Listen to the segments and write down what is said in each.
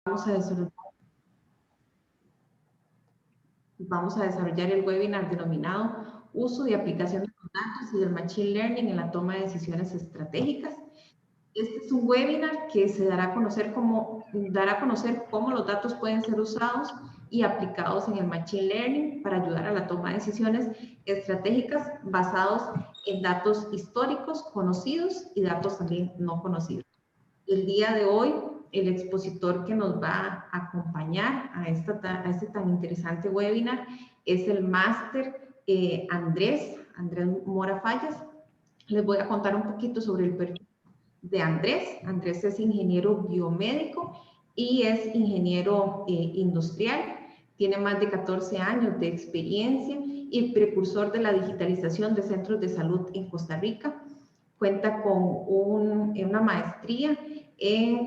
Vamos a desarrollar el webinar denominado Uso y aplicación de los datos y del Machine Learning en la toma de decisiones estratégicas. Este es un webinar que se dará a conocer cómo los datos pueden ser usados y aplicados en el Machine Learning para ayudar a la toma de decisiones estratégicas basados en datos históricos conocidos y datos también no conocidos. El día de hoy, el expositor que nos va a acompañar a este tan interesante webinar es el máster Andrés Mora Fallas. Les voy a contar un poquito sobre el perfil de Andrés. Andrés es ingeniero biomédico y es ingeniero industrial. Tiene más de 14 años de experiencia y precursor de la digitalización de centros de salud en Costa Rica. Cuenta con una maestría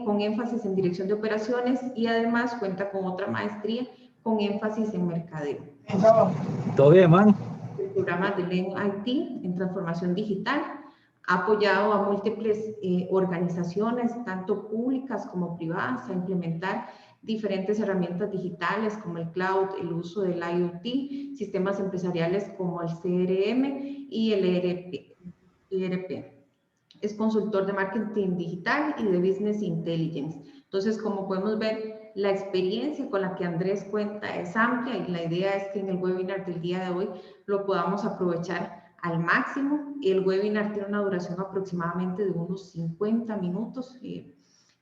con énfasis en dirección de operaciones y además cuenta con otra maestría con énfasis en mercadeo. ¿Todo bien, man? El programa de LEN IT en transformación digital ha apoyado a múltiples organizaciones, tanto públicas como privadas, a implementar diferentes herramientas digitales como el cloud, el uso del IoT, sistemas empresariales como el CRM y el ERP. Es consultor de marketing digital y de business intelligence. Entonces, como podemos ver, la experiencia con la que Andrés cuenta es amplia y la idea es que en el webinar del día de hoy lo podamos aprovechar al máximo. El webinar tiene una duración aproximadamente de unos 50 minutos.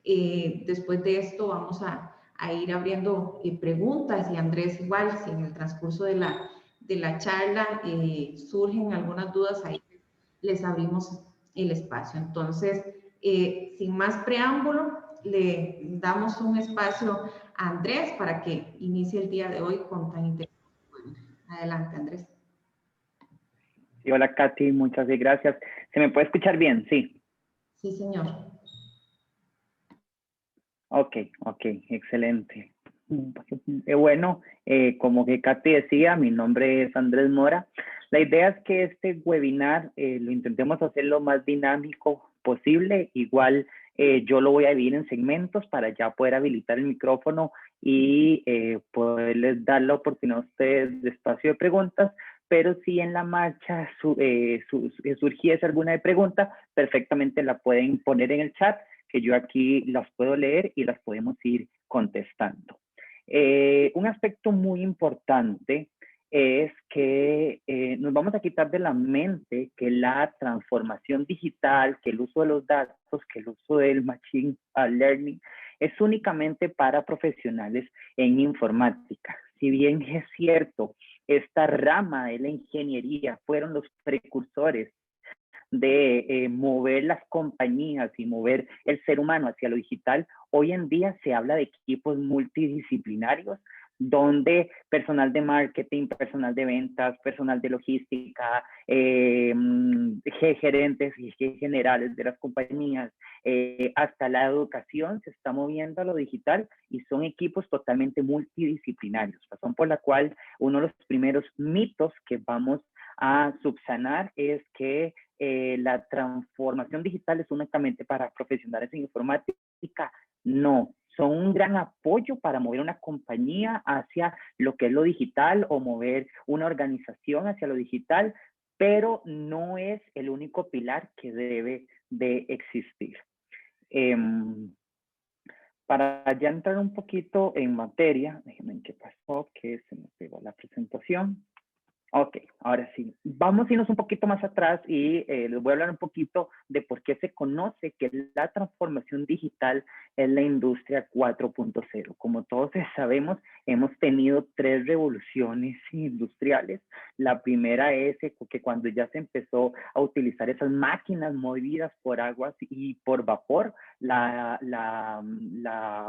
Después de esto vamos a ir abriendo preguntas y Andrés igual, si en el transcurso de la charla surgen algunas dudas, ahí les abrimos el espacio. Entonces, sin más preámbulo, le damos un espacio a Andrés para que inicie el día de hoy con tan interesante. Adelante, Andrés. Sí, hola, Katy, muchas gracias. ¿Se me puede escuchar bien? Sí. Sí, señor. Ok, excelente. Bueno, como que Katy decía, mi nombre es Andrés Mora. La idea es que este webinar lo intentemos hacer lo más dinámico posible. Igual yo lo voy a dividir en segmentos para ya poder habilitar el micrófono y poderles dar la oportunidad a ustedes de espacio de preguntas. Pero si en la marcha surgiese alguna pregunta, perfectamente la pueden poner en el chat, que yo aquí las puedo leer y las podemos ir contestando. Un aspecto muy importante es que nos vamos a quitar de la mente que la transformación digital, que el uso de los datos, que el uso del machine learning es únicamente para profesionales en informática. Si bien es cierto, esta rama de la ingeniería fueron los precursores de mover las compañías y mover el ser humano hacia lo digital, hoy en día se habla de equipos multidisciplinarios donde personal de marketing, personal de ventas, personal de logística, gerentes y generales de las compañías, hasta la educación se está moviendo a lo digital y son equipos totalmente multidisciplinarios, razón por la cual uno de los primeros mitos que vamos a subsanar es que la transformación digital es únicamente para profesionales en informática. No, son un gran apoyo para mover una compañía hacia lo que es lo digital o mover una organización hacia lo digital, pero no es el único pilar que debe de existir. Para ya entrar un poquito en materia, déjenme qué pasó, que se me pegó la presentación. Ok, ahora sí. Vamos a irnos un poquito más atrás y les voy a hablar un poquito de por qué se conoce que la transformación digital es la industria 4.0. Como todos sabemos, hemos tenido 3 revoluciones industriales. La primera es que cuando ya se empezó a utilizar esas máquinas movidas por aguas y por vapor, la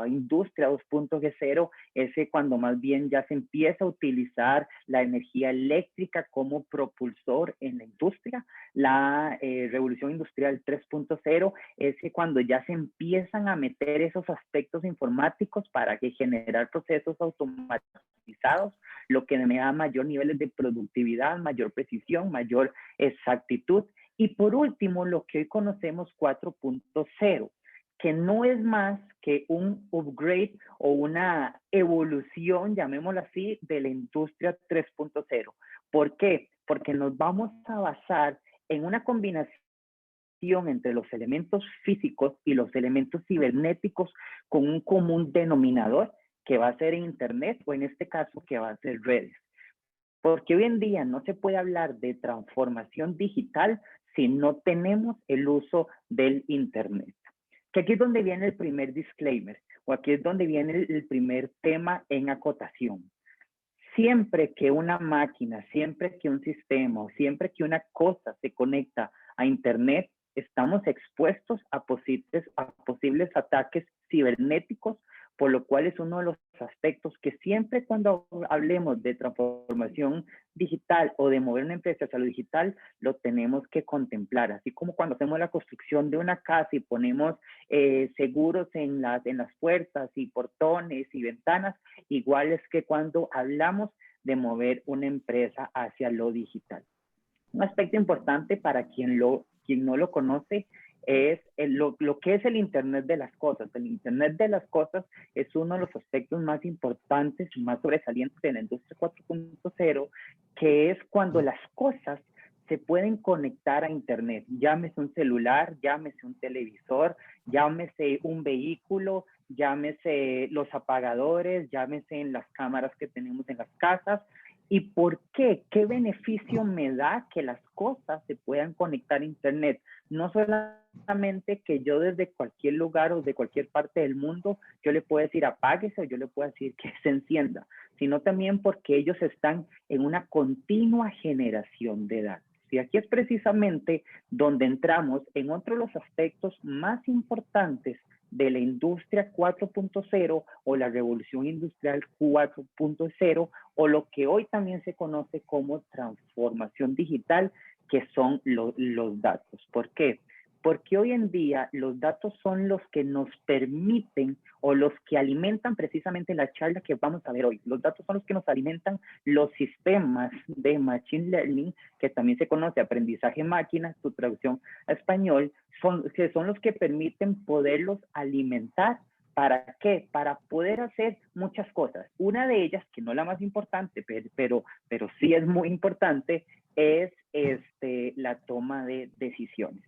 industria 2.0 es cuando más bien ya se empieza a utilizar la energía eléctrica como propulsor en la industria. La revolución industrial 3.0 es cuando ya se empiezan a meter esos aspectos informáticos para que generar procesos automatizados, lo que me da mayor niveles de productividad, mayor precisión, mayor exactitud. Y por último, lo que hoy conocemos 4.0, que no es más que un upgrade o una evolución, llamémoslo así, de la industria 3.0. ¿Por qué? Porque nos vamos a basar en una combinación entre los elementos físicos y los elementos cibernéticos con un común denominador que va a ser Internet o en este caso que va a ser redes. Porque hoy en día no se puede hablar de transformación digital si no tenemos el uso del Internet. Que aquí es donde viene el primer disclaimer o aquí es donde viene el primer tema en acotación. Siempre que una máquina, siempre que un sistema o siempre que una cosa se conecta a Internet, estamos expuestos a posibles ataques cibernéticos, por lo cual es uno de los aspectos que siempre cuando hablemos de transformación digital o de mover una empresa hacia lo digital, lo tenemos que contemplar. Así como cuando hacemos la construcción de una casa y ponemos seguros en las puertas y portones y ventanas, igual es que cuando hablamos de mover una empresa hacia lo digital. Un aspecto importante para quien no lo conoce es lo que es el Internet de las cosas. El Internet de las cosas es uno de los aspectos más importantes y más sobresalientes de la industria 4.0, que es cuando las cosas se pueden conectar a Internet. Llámese un celular, llámese un televisor, llámese un vehículo, llámese los apagadores, llámese en las cámaras que tenemos en las casas. ¿Y por qué? ¿Qué beneficio me da que las cosas se puedan conectar a Internet? No solamente que yo desde cualquier lugar o de cualquier parte del mundo, yo le puedo decir apáguese o yo le puedo decir que se encienda, sino también porque ellos están en una continua generación de datos. Y aquí es precisamente donde entramos en otro de los aspectos más importantes de la industria 4.0 o la revolución industrial 4.0 o lo que hoy también se conoce como transformación digital, que son los datos. ¿Por qué? Porque hoy en día los datos son los que nos permiten o los que alimentan precisamente la charla que vamos a ver hoy. Los datos son los que nos alimentan los sistemas de Machine Learning, que también se conoce aprendizaje máquina, su traducción a español, que son los que permiten poderlos alimentar. ¿Para qué? Para poder hacer muchas cosas. Una de ellas, que no es la más importante, pero sí es muy importante, es la toma de decisiones.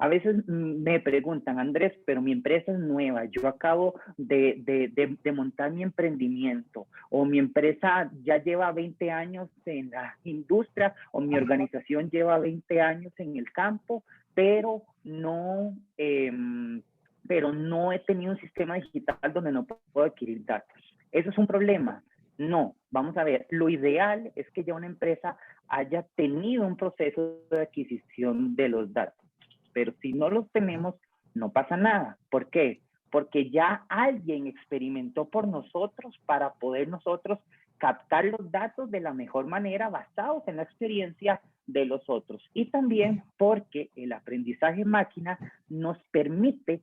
A veces me preguntan, Andrés, pero mi empresa es nueva, yo acabo de montar mi emprendimiento, o mi empresa ya lleva 20 años en la industria, o mi organización lleva 20 años en el campo, pero no he tenido un sistema digital donde no puedo adquirir datos. ¿Eso es un problema? No, vamos a ver, lo ideal es que ya una empresa haya tenido un proceso de adquisición de los datos. Pero si no los tenemos, no pasa nada. ¿Por qué? Porque ya alguien experimentó por nosotros para poder nosotros captar los datos de la mejor manera basados en la experiencia de los otros. Y también porque el aprendizaje máquina nos permite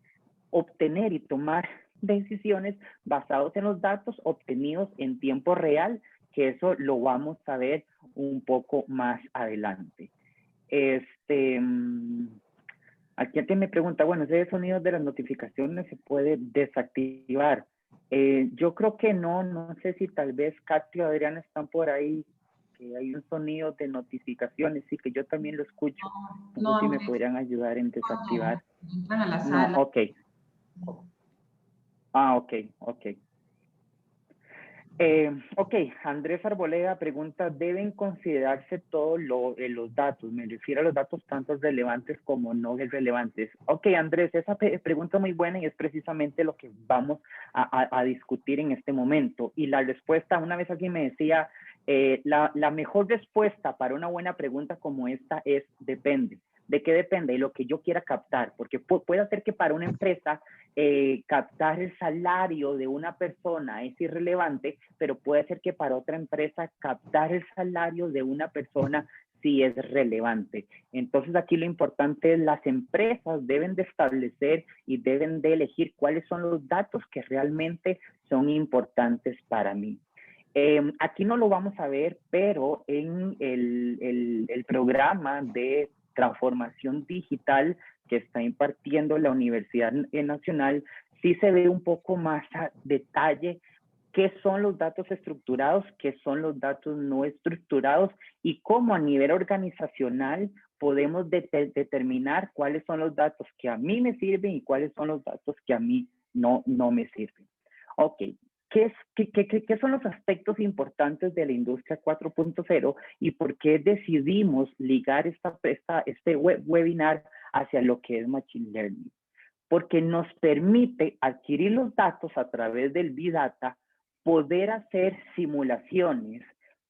obtener y tomar decisiones basados en los datos obtenidos en tiempo real, que eso lo vamos a ver un poco más adelante. Aquí alguien me pregunta, bueno, ese sonido de las notificaciones se puede desactivar. Yo creo que no sé si tal vez Katy o Adriana están por ahí, que hay un sonido de notificaciones, sí, que yo también lo escucho. No sé si me podrían ayudar en desactivar. No, entran a la sala. No, ok. Ok. Ok, Andrés Arboleda pregunta, ¿deben considerarse todos los datos? Me refiero a los datos tanto relevantes como no relevantes. Ok, Andrés, esa pregunta es muy buena y es precisamente lo que vamos a discutir en este momento. Y la respuesta, una vez alguien me decía, la mejor respuesta para una buena pregunta como esta es depende. ¿De qué depende? De lo que yo quiera captar, porque puede ser que para una empresa captar el salario de una persona es irrelevante, pero puede ser que para otra empresa captar el salario de una persona sí es relevante. Entonces aquí lo importante es las empresas deben de establecer y deben de elegir cuáles son los datos que realmente son importantes para mí. Aquí no lo vamos a ver, pero en el programa de transformación digital que está impartiendo la Universidad Nacional, sí se ve un poco más a detalle qué son los datos estructurados, qué son los datos no estructurados y cómo a nivel organizacional podemos determinar cuáles son los datos que a mí me sirven y cuáles son los datos que a mí no me sirven. Ok, ¿qué son los aspectos importantes de la industria 4.0 y por qué decidimos ligar este webinar hacia lo que es Machine Learning? Porque nos permite adquirir los datos a través del Big Data, poder hacer simulaciones,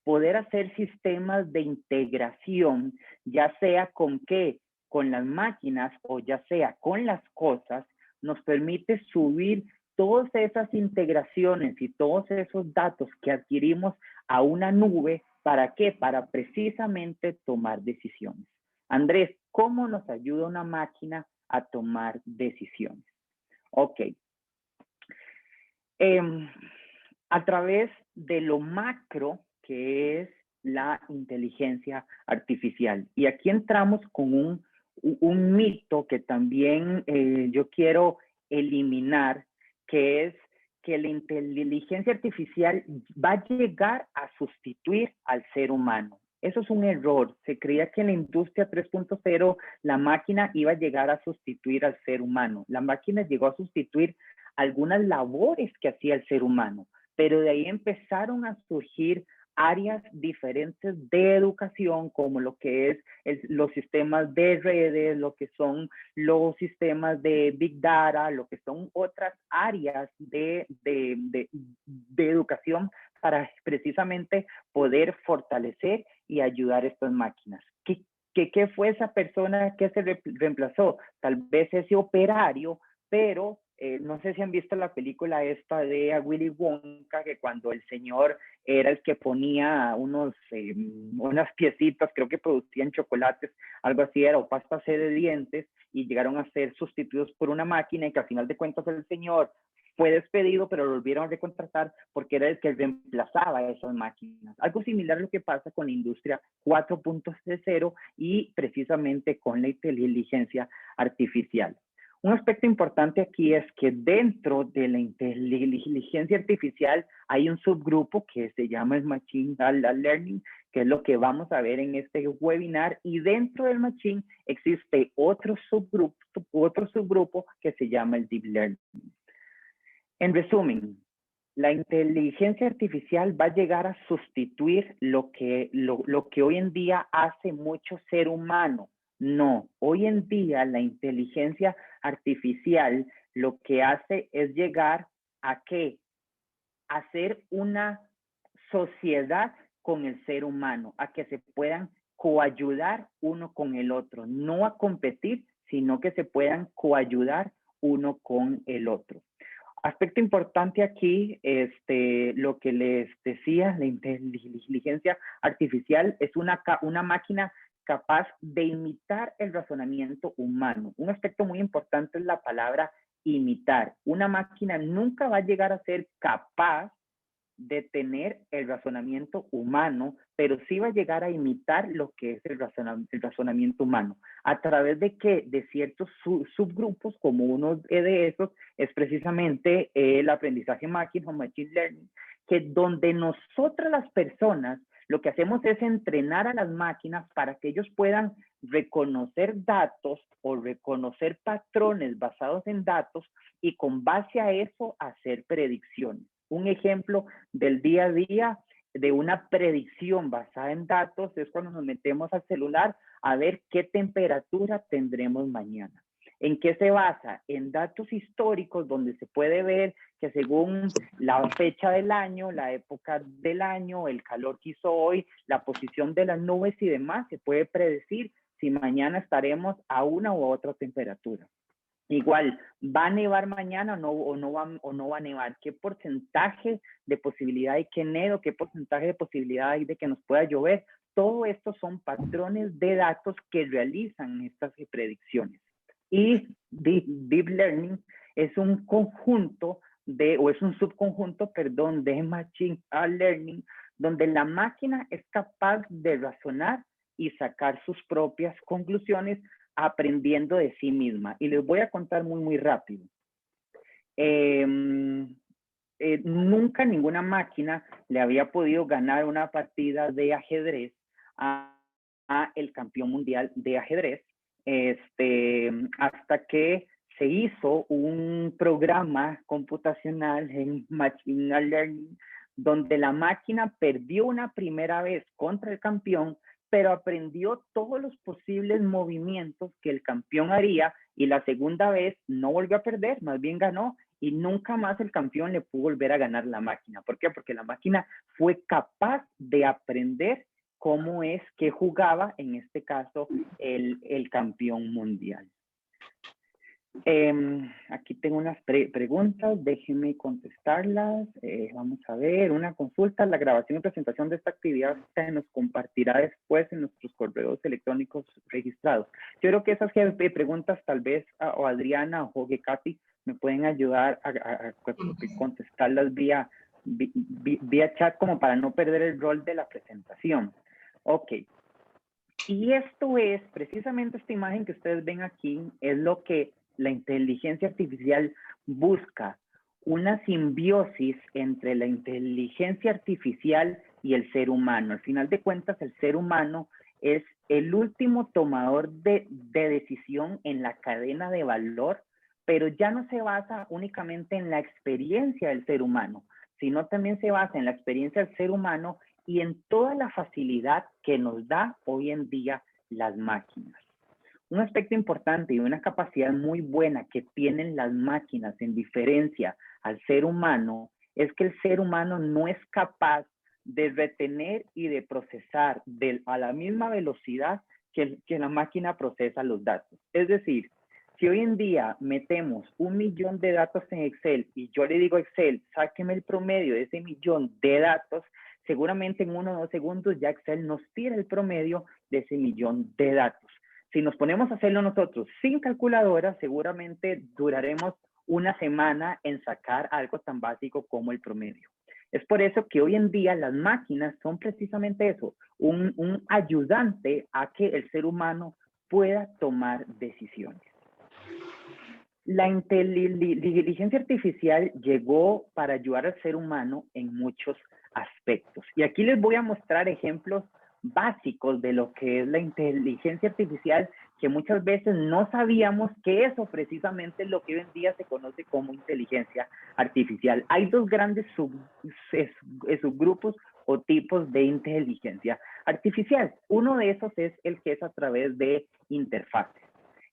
poder hacer sistemas de integración, ya sea con qué, con las máquinas o ya sea con las cosas, nos permite subir todas esas integraciones y todos esos datos que adquirimos a una nube. ¿Para qué? Para precisamente tomar decisiones. Andrés, ¿cómo nos ayuda una máquina a tomar decisiones? Ok. A través de lo macro que es la inteligencia artificial. Y aquí entramos con un mito que también yo quiero eliminar, que es que la inteligencia artificial va a llegar a sustituir al ser humano. Eso es un error. Se creía que en la industria 3.0 la máquina iba a llegar a sustituir al ser humano. La máquina llegó a sustituir algunas labores que hacía el ser humano, pero de ahí empezaron a surgir áreas diferentes de educación, como lo que es los sistemas de redes, lo que son los sistemas de Big Data, lo que son otras áreas de educación para precisamente poder fortalecer y ayudar a estas máquinas. ¿Qué fue esa persona que se reemplazó? Tal vez ese operario, pero no sé si han visto la película esta de Willy Wonka, que cuando el señor era el que ponía unas piecitas, creo que producían chocolates, algo así era, o pastas de dientes, y llegaron a ser sustituidos por una máquina y que al final de cuentas el señor fue despedido, pero lo volvieron a recontratar porque era el que reemplazaba a esas máquinas. Algo similar a lo que pasa con la industria 4.0 y precisamente con la inteligencia artificial. Un aspecto importante aquí es que dentro de la inteligencia artificial hay un subgrupo que se llama el Machine Learning, que es lo que vamos a ver en este webinar, y dentro del Machine existe otro subgrupo que se llama el Deep Learning. En resumen, la inteligencia artificial va a llegar a sustituir lo que hoy en día hace mucho ser humano. No, hoy en día la inteligencia artificial lo que hace es llegar a ¿qué? A hacer una sociedad con el ser humano, a que se puedan coayudar uno con el otro, no a competir, sino que se puedan coayudar uno con el otro. Aspecto importante aquí, lo que les decía, la inteligencia artificial es una máquina capaz de imitar el razonamiento humano. Un aspecto muy importante es la palabra imitar. Una máquina nunca va a llegar a ser capaz de tener el razonamiento humano, pero sí va a llegar a imitar lo que es el razonamiento humano. ¿A través de qué? De ciertos subgrupos, como uno de esos es precisamente el aprendizaje máquina o Machine Learning, que donde nosotras las personas lo que hacemos es entrenar a las máquinas para que ellos puedan reconocer datos o reconocer patrones basados en datos y con base a eso hacer predicciones. Un ejemplo del día a día de una predicción basada en datos es cuando nos metemos al celular a ver qué temperatura tendremos mañana. ¿En qué se basa? En datos históricos donde se puede ver que según la fecha del año, la época del año, el calor que hizo hoy, la posición de las nubes y demás, se puede predecir si mañana estaremos a una u otra temperatura. Igual, ¿va a nevar mañana o no va a nevar? ¿Qué porcentaje de posibilidad hay que neve? ¿Qué porcentaje de posibilidad hay de que nos pueda llover? Todo esto son patrones de datos que realizan estas predicciones. Y Deep Learning es un conjunto o es un subconjunto, perdón, de Machine Learning, donde la máquina es capaz de razonar y sacar sus propias conclusiones aprendiendo de sí misma. Y les voy a contar muy rápido. Nunca ninguna máquina le había podido ganar una partida de ajedrez a el campeón mundial de ajedrez, hasta que se hizo un programa computacional en Machine Learning, donde la máquina perdió una primera vez contra el campeón, pero aprendió todos los posibles movimientos que el campeón haría, y la segunda vez no volvió a perder, más bien ganó, y nunca más el campeón le pudo volver a ganar la máquina. ¿Por qué? Porque la máquina fue capaz de aprender cómo es que jugaba, en este caso, el campeón mundial. Aquí tengo unas preguntas, déjenme contestarlas. Vamos a ver, una consulta. La grabación y presentación de esta actividad se nos compartirá después en nuestros correos electrónicos registrados. Yo creo que esas preguntas tal vez o Adriana o Jorge Katy me pueden ayudar a contestarlas vía chat, como para no perder el rol de la presentación. Ok. Y esto es, precisamente esta imagen que ustedes ven aquí, es lo que la inteligencia artificial busca, una simbiosis entre la inteligencia artificial y el ser humano. Al final de cuentas, el ser humano es el último tomador de decisión en la cadena de valor, pero ya no se basa únicamente en la experiencia del ser humano, sino también se basa en la experiencia del ser humano y en toda la facilidad que nos da hoy en día las máquinas. Un aspecto importante y una capacidad muy buena que tienen las máquinas en diferencia al ser humano es que el ser humano no es capaz de retener y de procesar a la misma velocidad que la máquina procesa los datos. Es decir, si hoy en día metemos 1 millón de datos en Excel y yo le digo a Excel, sáqueme el promedio de ese 1 millón de datos, seguramente en 1 o 2 segundos ya Excel nos tira el promedio de ese 1 millón de datos. Si nos ponemos a hacerlo nosotros sin calculadora, seguramente duraremos una semana en sacar algo tan básico como el promedio. Es por eso que hoy en día las máquinas son precisamente eso, un ayudante a que el ser humano pueda tomar decisiones. La inteligencia artificial llegó para ayudar al ser humano en muchos aspectos. Y aquí les voy a mostrar ejemplos básicos de lo que es la inteligencia artificial, que muchas veces no sabíamos que eso precisamente es lo que hoy en día se conoce como inteligencia artificial. Hay dos grandes subgrupos o tipos de inteligencia artificial. Uno de esos es el que es a través de interfaces.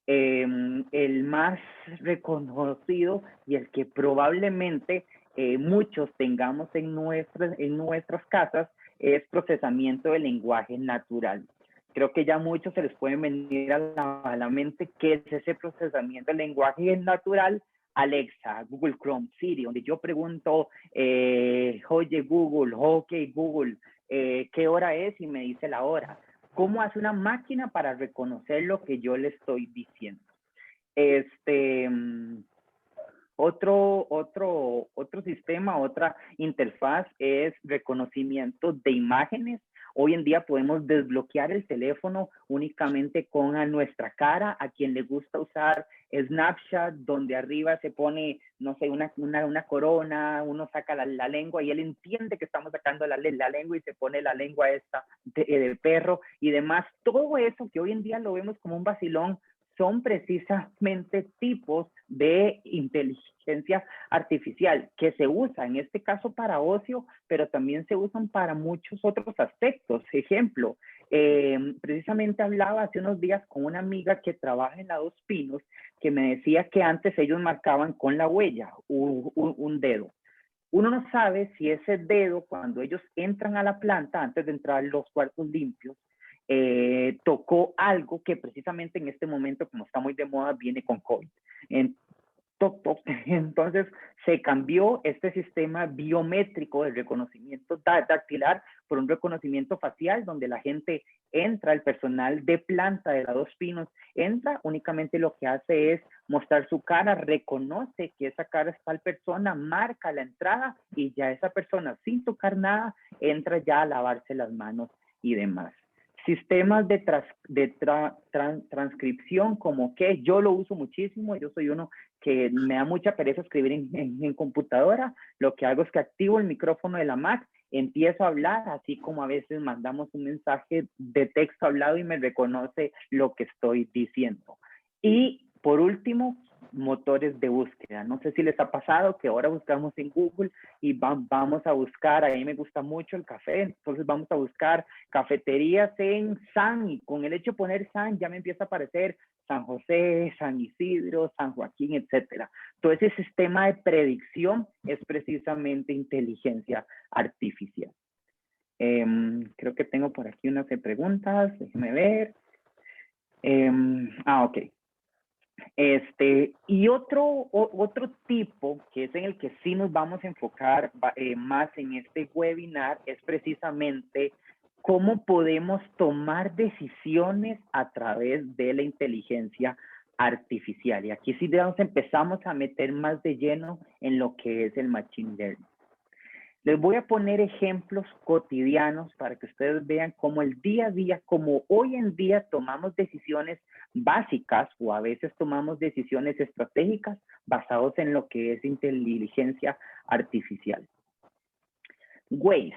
El más reconocido y el que probablemente muchos tengamos en nuestras casas es procesamiento de lenguaje natural. Creo que ya muchos se les puede venir a la mente qué es ese procesamiento de lenguaje natural. Alexa, Google Chrome, Siri, donde yo pregunto, oye Google, ok Google, ¿qué hora es? Y me dice la hora. ¿Cómo hace una máquina para reconocer lo que yo le estoy diciendo? Otro sistema, otra interfaz es reconocimiento de imágenes. Hoy en día podemos desbloquear el teléfono únicamente con nuestra cara. A quien le gusta usar Snapchat, donde arriba se pone, no sé, una corona, uno saca la lengua y él entiende que estamos sacando la lengua y se pone la lengua esta de perro y demás. Todo eso que hoy en día lo vemos como un vacilón, son precisamente tipos de inteligencia artificial que se usa en este caso para ocio, pero también se usan para muchos otros aspectos. Ejemplo, precisamente hablaba hace unos días con una amiga que trabaja en la Dos Pinos, que me decía que antes ellos marcaban con la huella un dedo. Uno no sabe si ese dedo, cuando ellos entran a la planta, antes de entrar a los cuartos limpios, tocó algo que precisamente en este momento, como está muy de moda, viene con COVID. Entonces se cambió este sistema biométrico de reconocimiento dactilar por un reconocimiento facial, donde la gente entra, el personal de planta de la Dos Pinos entra, únicamente lo que hace es mostrar su cara, reconoce que esa cara es tal persona, marca la entrada y ya esa persona, sin tocar nada, entra ya a lavarse las manos y demás. Sistemas de, transcripción, como que yo lo uso muchísimo. Yo soy uno que me da mucha pereza escribir en computadora. Lo que hago es que activo el micrófono de la Mac, empiezo a hablar, así como a veces mandamos un mensaje de texto hablado y me reconoce lo que estoy diciendo. Y por último, motores de búsqueda. No sé si les ha pasado que ahora buscamos en Google y vamos a buscar, a mí me gusta mucho el café, entonces vamos a buscar cafeterías en San, y con el hecho de poner San ya me empieza a aparecer San José, San Isidro, San Joaquín, etcétera. Todo ese sistema de predicción es precisamente inteligencia artificial. Creo que tengo por aquí unas preguntas, déjenme ver. Ok. Y otro tipo, que es en el que sí nos vamos a enfocar más en este webinar, es precisamente cómo podemos tomar decisiones a través de la inteligencia artificial. Y aquí sí empezamos a meter más de lleno en lo que es el machine learning. Les voy a poner ejemplos cotidianos para que ustedes vean cómo el día a día, como hoy en día tomamos decisiones básicas o a veces tomamos decisiones estratégicas basadas en lo que es inteligencia artificial. Waze.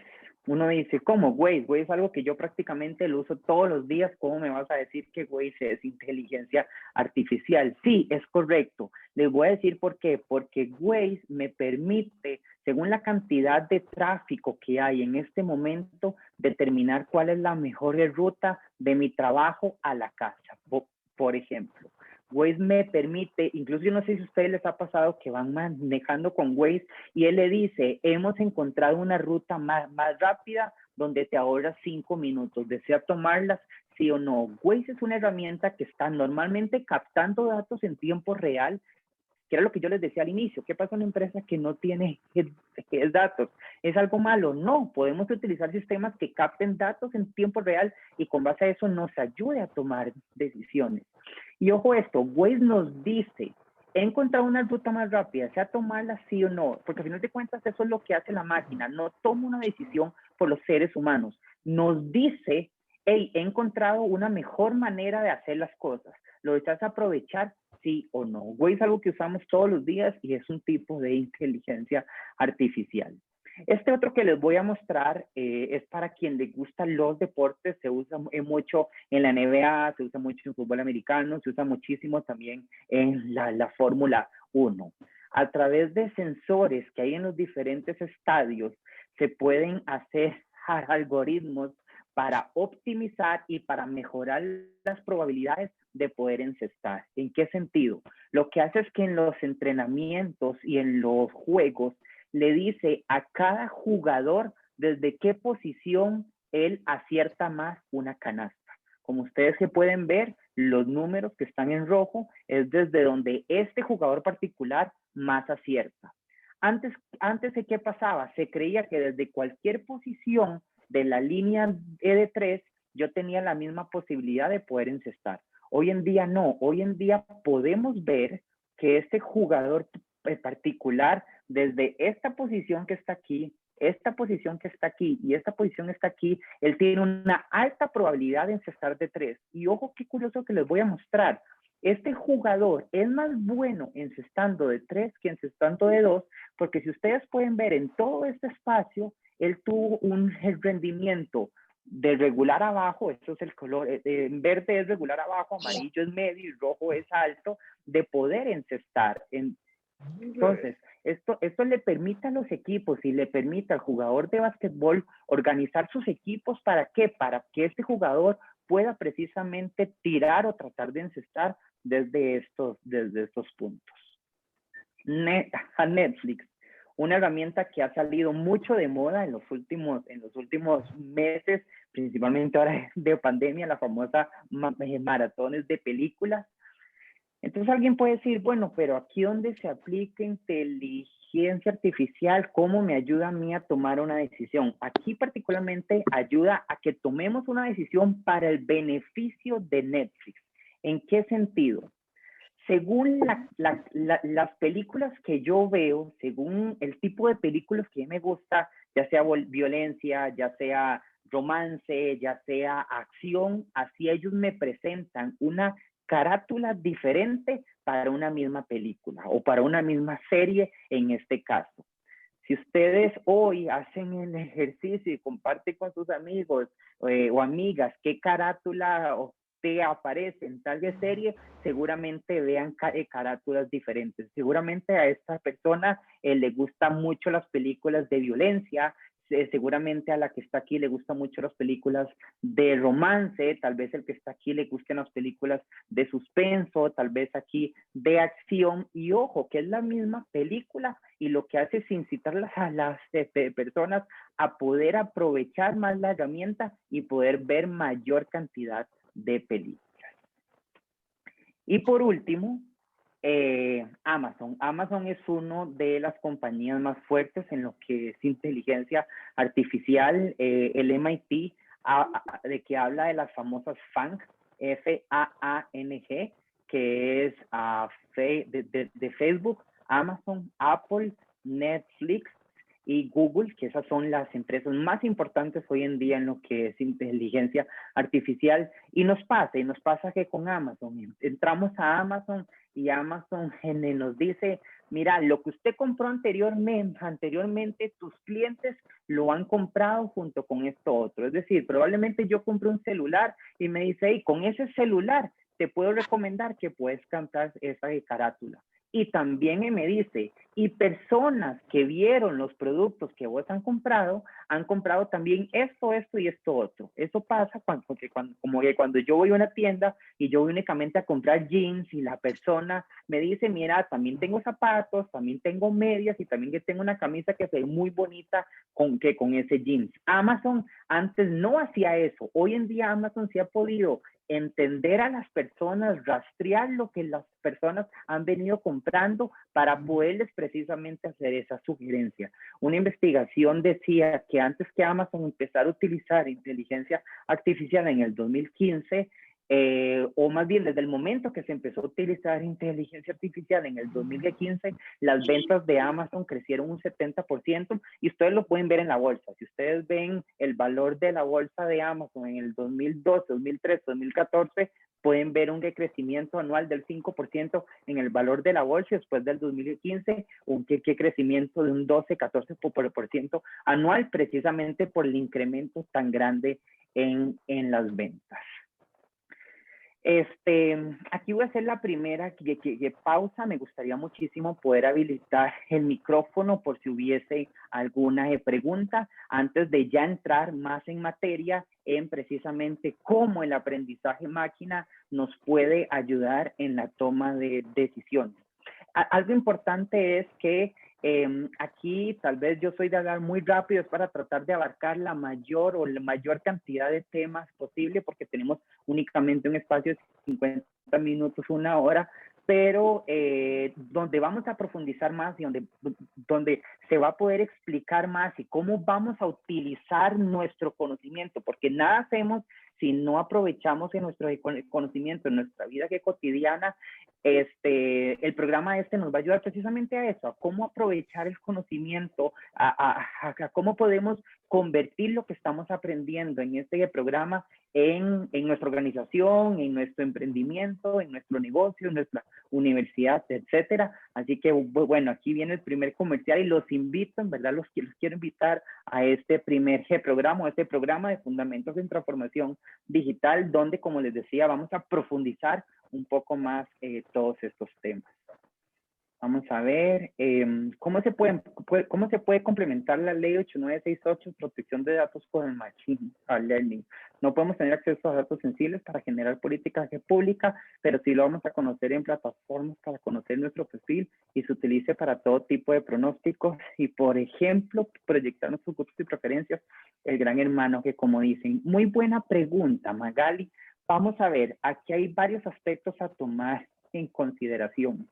Uno dice, ¿cómo Waze? Waze es algo que yo prácticamente lo uso todos los días. ¿Cómo me vas a decir que Waze es inteligencia artificial? Sí, es correcto. Les voy a decir por qué. Porque Waze me permite, según la cantidad de tráfico que hay en este momento, determinar cuál es la mejor ruta de mi trabajo a la casa, por ejemplo. Waze me permite, incluso yo no sé si a ustedes les ha pasado que van manejando con Waze y él le dice, hemos encontrado una ruta más rápida donde te ahorras 5 minutos. ¿Desea tomarlas? Sí o no. Waze es una herramienta que está normalmente captando datos en tiempo real, que era lo que yo les decía al inicio. ¿Qué pasa en una empresa que no tiene datos? ¿Es algo malo? No, podemos utilizar sistemas que capten datos en tiempo real y con base a eso nos ayude a tomar decisiones. Y ojo esto, Waze nos dice, he encontrado una ruta más rápida, sea tomarla sí o no, porque al final de cuentas eso es lo que hace la máquina, no toma una decisión por los seres humanos, nos dice, hey, he encontrado una mejor manera de hacer las cosas, ¿lo deseas aprovechar? Sí o no. Waze es algo que usamos todos los días y es un tipo de inteligencia artificial. Este otro que les voy a mostrar es para quien le gustan los deportes, se usa mucho en la NBA, se usa mucho en fútbol americano, se usa muchísimo también en la Fórmula 1. A través de sensores que hay en los diferentes estadios, se pueden hacer algoritmos para optimizar y para mejorar las probabilidades de poder encestar. ¿En qué sentido? Lo que hace es que en los entrenamientos y en los juegos le dice a cada jugador desde qué posición él acierta más una canasta. Como ustedes que pueden ver, los números que están en rojo es desde donde este jugador particular más acierta. Antes ¿de qué pasaba? Se creía que desde cualquier posición de la línea de 3 yo tenía la misma posibilidad de poder encestar. Hoy en día no, hoy en día podemos ver que este jugador particular, desde esta posición que está aquí, esta posición que está aquí y esta posición está aquí, él tiene una alta probabilidad de encestar de 3. Y ojo, qué curioso que les voy a mostrar. Este jugador es más bueno encestando de 3 que encestando de 2, porque si ustedes pueden ver en todo este espacio, él tuvo un rendimiento de regular abajo, eso es el color, en verde es regular abajo, amarillo es medio y rojo es alto, de poder encestar. Entonces, esto le permite a los equipos y le permite al jugador de básquetbol organizar sus equipos. ¿Para qué? Para que este jugador pueda precisamente tirar o tratar de encestar desde estos puntos. Netflix, una herramienta que ha salido mucho de moda en los últimos meses, principalmente ahora de pandemia, la famosa maratones de películas. Entonces alguien puede decir, bueno, pero aquí donde se aplica inteligencia artificial, ¿cómo me ayuda a mí a tomar una decisión? Aquí particularmente ayuda a que tomemos una decisión para el beneficio de Netflix. ¿En qué sentido? Según las películas que yo veo, según el tipo de películas que me gusta, ya sea violencia, ya sea romance, ya sea acción, así ellos me presentan una carátula diferente para una misma película o para una misma serie en este caso. Si ustedes hoy hacen el ejercicio y comparten con sus amigos o amigas qué carátula te aparece en tal serie, seguramente vean carátulas diferentes. Seguramente a esta persona le gustan mucho las películas de violencia, seguramente a la que está aquí le gustan mucho las películas de romance, tal vez el que está aquí le gusten las películas de suspenso, tal vez aquí de acción, y ojo, que es la misma película y lo que hace es incitar a las personas a poder aprovechar más la herramienta y poder ver mayor cantidad de películas. Y por último, Amazon. Amazon es una de las compañías más fuertes en lo que es inteligencia artificial. El MIT, de que habla de las famosas FANG, F-A-A-N-G, que es de Facebook, Amazon, Apple, Netflix y Google, que esas son las empresas más importantes hoy en día en lo que es inteligencia artificial. Y nos pasa que con Amazon, entramos a Amazon y Amazon nos dice, mira, lo que usted compró anteriormente tus clientes lo han comprado junto con esto otro. Es decir, probablemente yo compré un celular y me dice, hey, con ese celular te puedo recomendar que puedes comprar esa carátula. Y también me dice, y personas que vieron los productos que vos han comprado también esto y esto otro. Eso pasa cuando yo voy a una tienda y yo voy únicamente a comprar jeans y la persona me dice, mira, también tengo zapatos, también tengo medias y también que tengo una camisa que se ve muy bonita con ese jeans. Amazon antes no hacía eso. Hoy en día Amazon sí ha podido entender a las personas, rastrear lo que las personas han venido comprando para poderles precisamente hacer esa sugerencia. Una investigación decía que antes que Amazon empezara a utilizar inteligencia artificial en el 2015, o más bien desde el momento que se empezó a utilizar inteligencia artificial en el 2015, las ventas de Amazon crecieron un 70% y ustedes lo pueden ver en la bolsa. Si ustedes ven el valor de la bolsa de Amazon en el 2012, 2013, 2014, pueden ver un crecimiento anual del 5% en el valor de la bolsa y después del 2015 un crecimiento de un 12-14% anual, precisamente por el incremento tan grande en las ventas. Aquí voy a hacer la primera pausa. Me gustaría muchísimo poder habilitar el micrófono por si hubiese alguna pregunta antes de ya entrar más en materia en precisamente cómo el aprendizaje máquina nos puede ayudar en la toma de decisiones. Algo importante es que aquí tal vez yo soy de hablar muy rápido, es para tratar de abarcar la mayor cantidad de temas posible, porque tenemos únicamente un espacio de 50 minutos, una hora, pero donde vamos a profundizar más y donde se va a poder explicar más y cómo vamos a utilizar nuestro conocimiento, porque nada hacemos si no aprovechamos en nuestro conocimiento, en nuestra vida cotidiana. El programa nos va a ayudar precisamente a eso, a cómo aprovechar el conocimiento, a cómo podemos convertir lo que estamos aprendiendo en este programa en nuestra organización, en nuestro emprendimiento, en nuestro negocio, en nuestra universidad, etcétera. Así que, bueno, aquí viene el primer comercial y los invito, en verdad, los quiero invitar a este primer programa, este programa de Fundamentos en Transformación Digital, donde, como les decía, vamos a profundizar un poco más todos estos temas. Vamos a ver cómo se puede complementar la ley 8968, protección de datos con el Machine Learning. No podemos tener acceso a datos sensibles para generar políticas públicas, pero sí lo vamos a conocer en plataformas para conocer nuestro perfil y se utilice para todo tipo de pronósticos y, por ejemplo, proyectar nuestros gustos y preferencias, el gran hermano que, como dicen. Muy buena pregunta, Magali. Vamos a ver, aquí hay varios aspectos a tomar en consideración.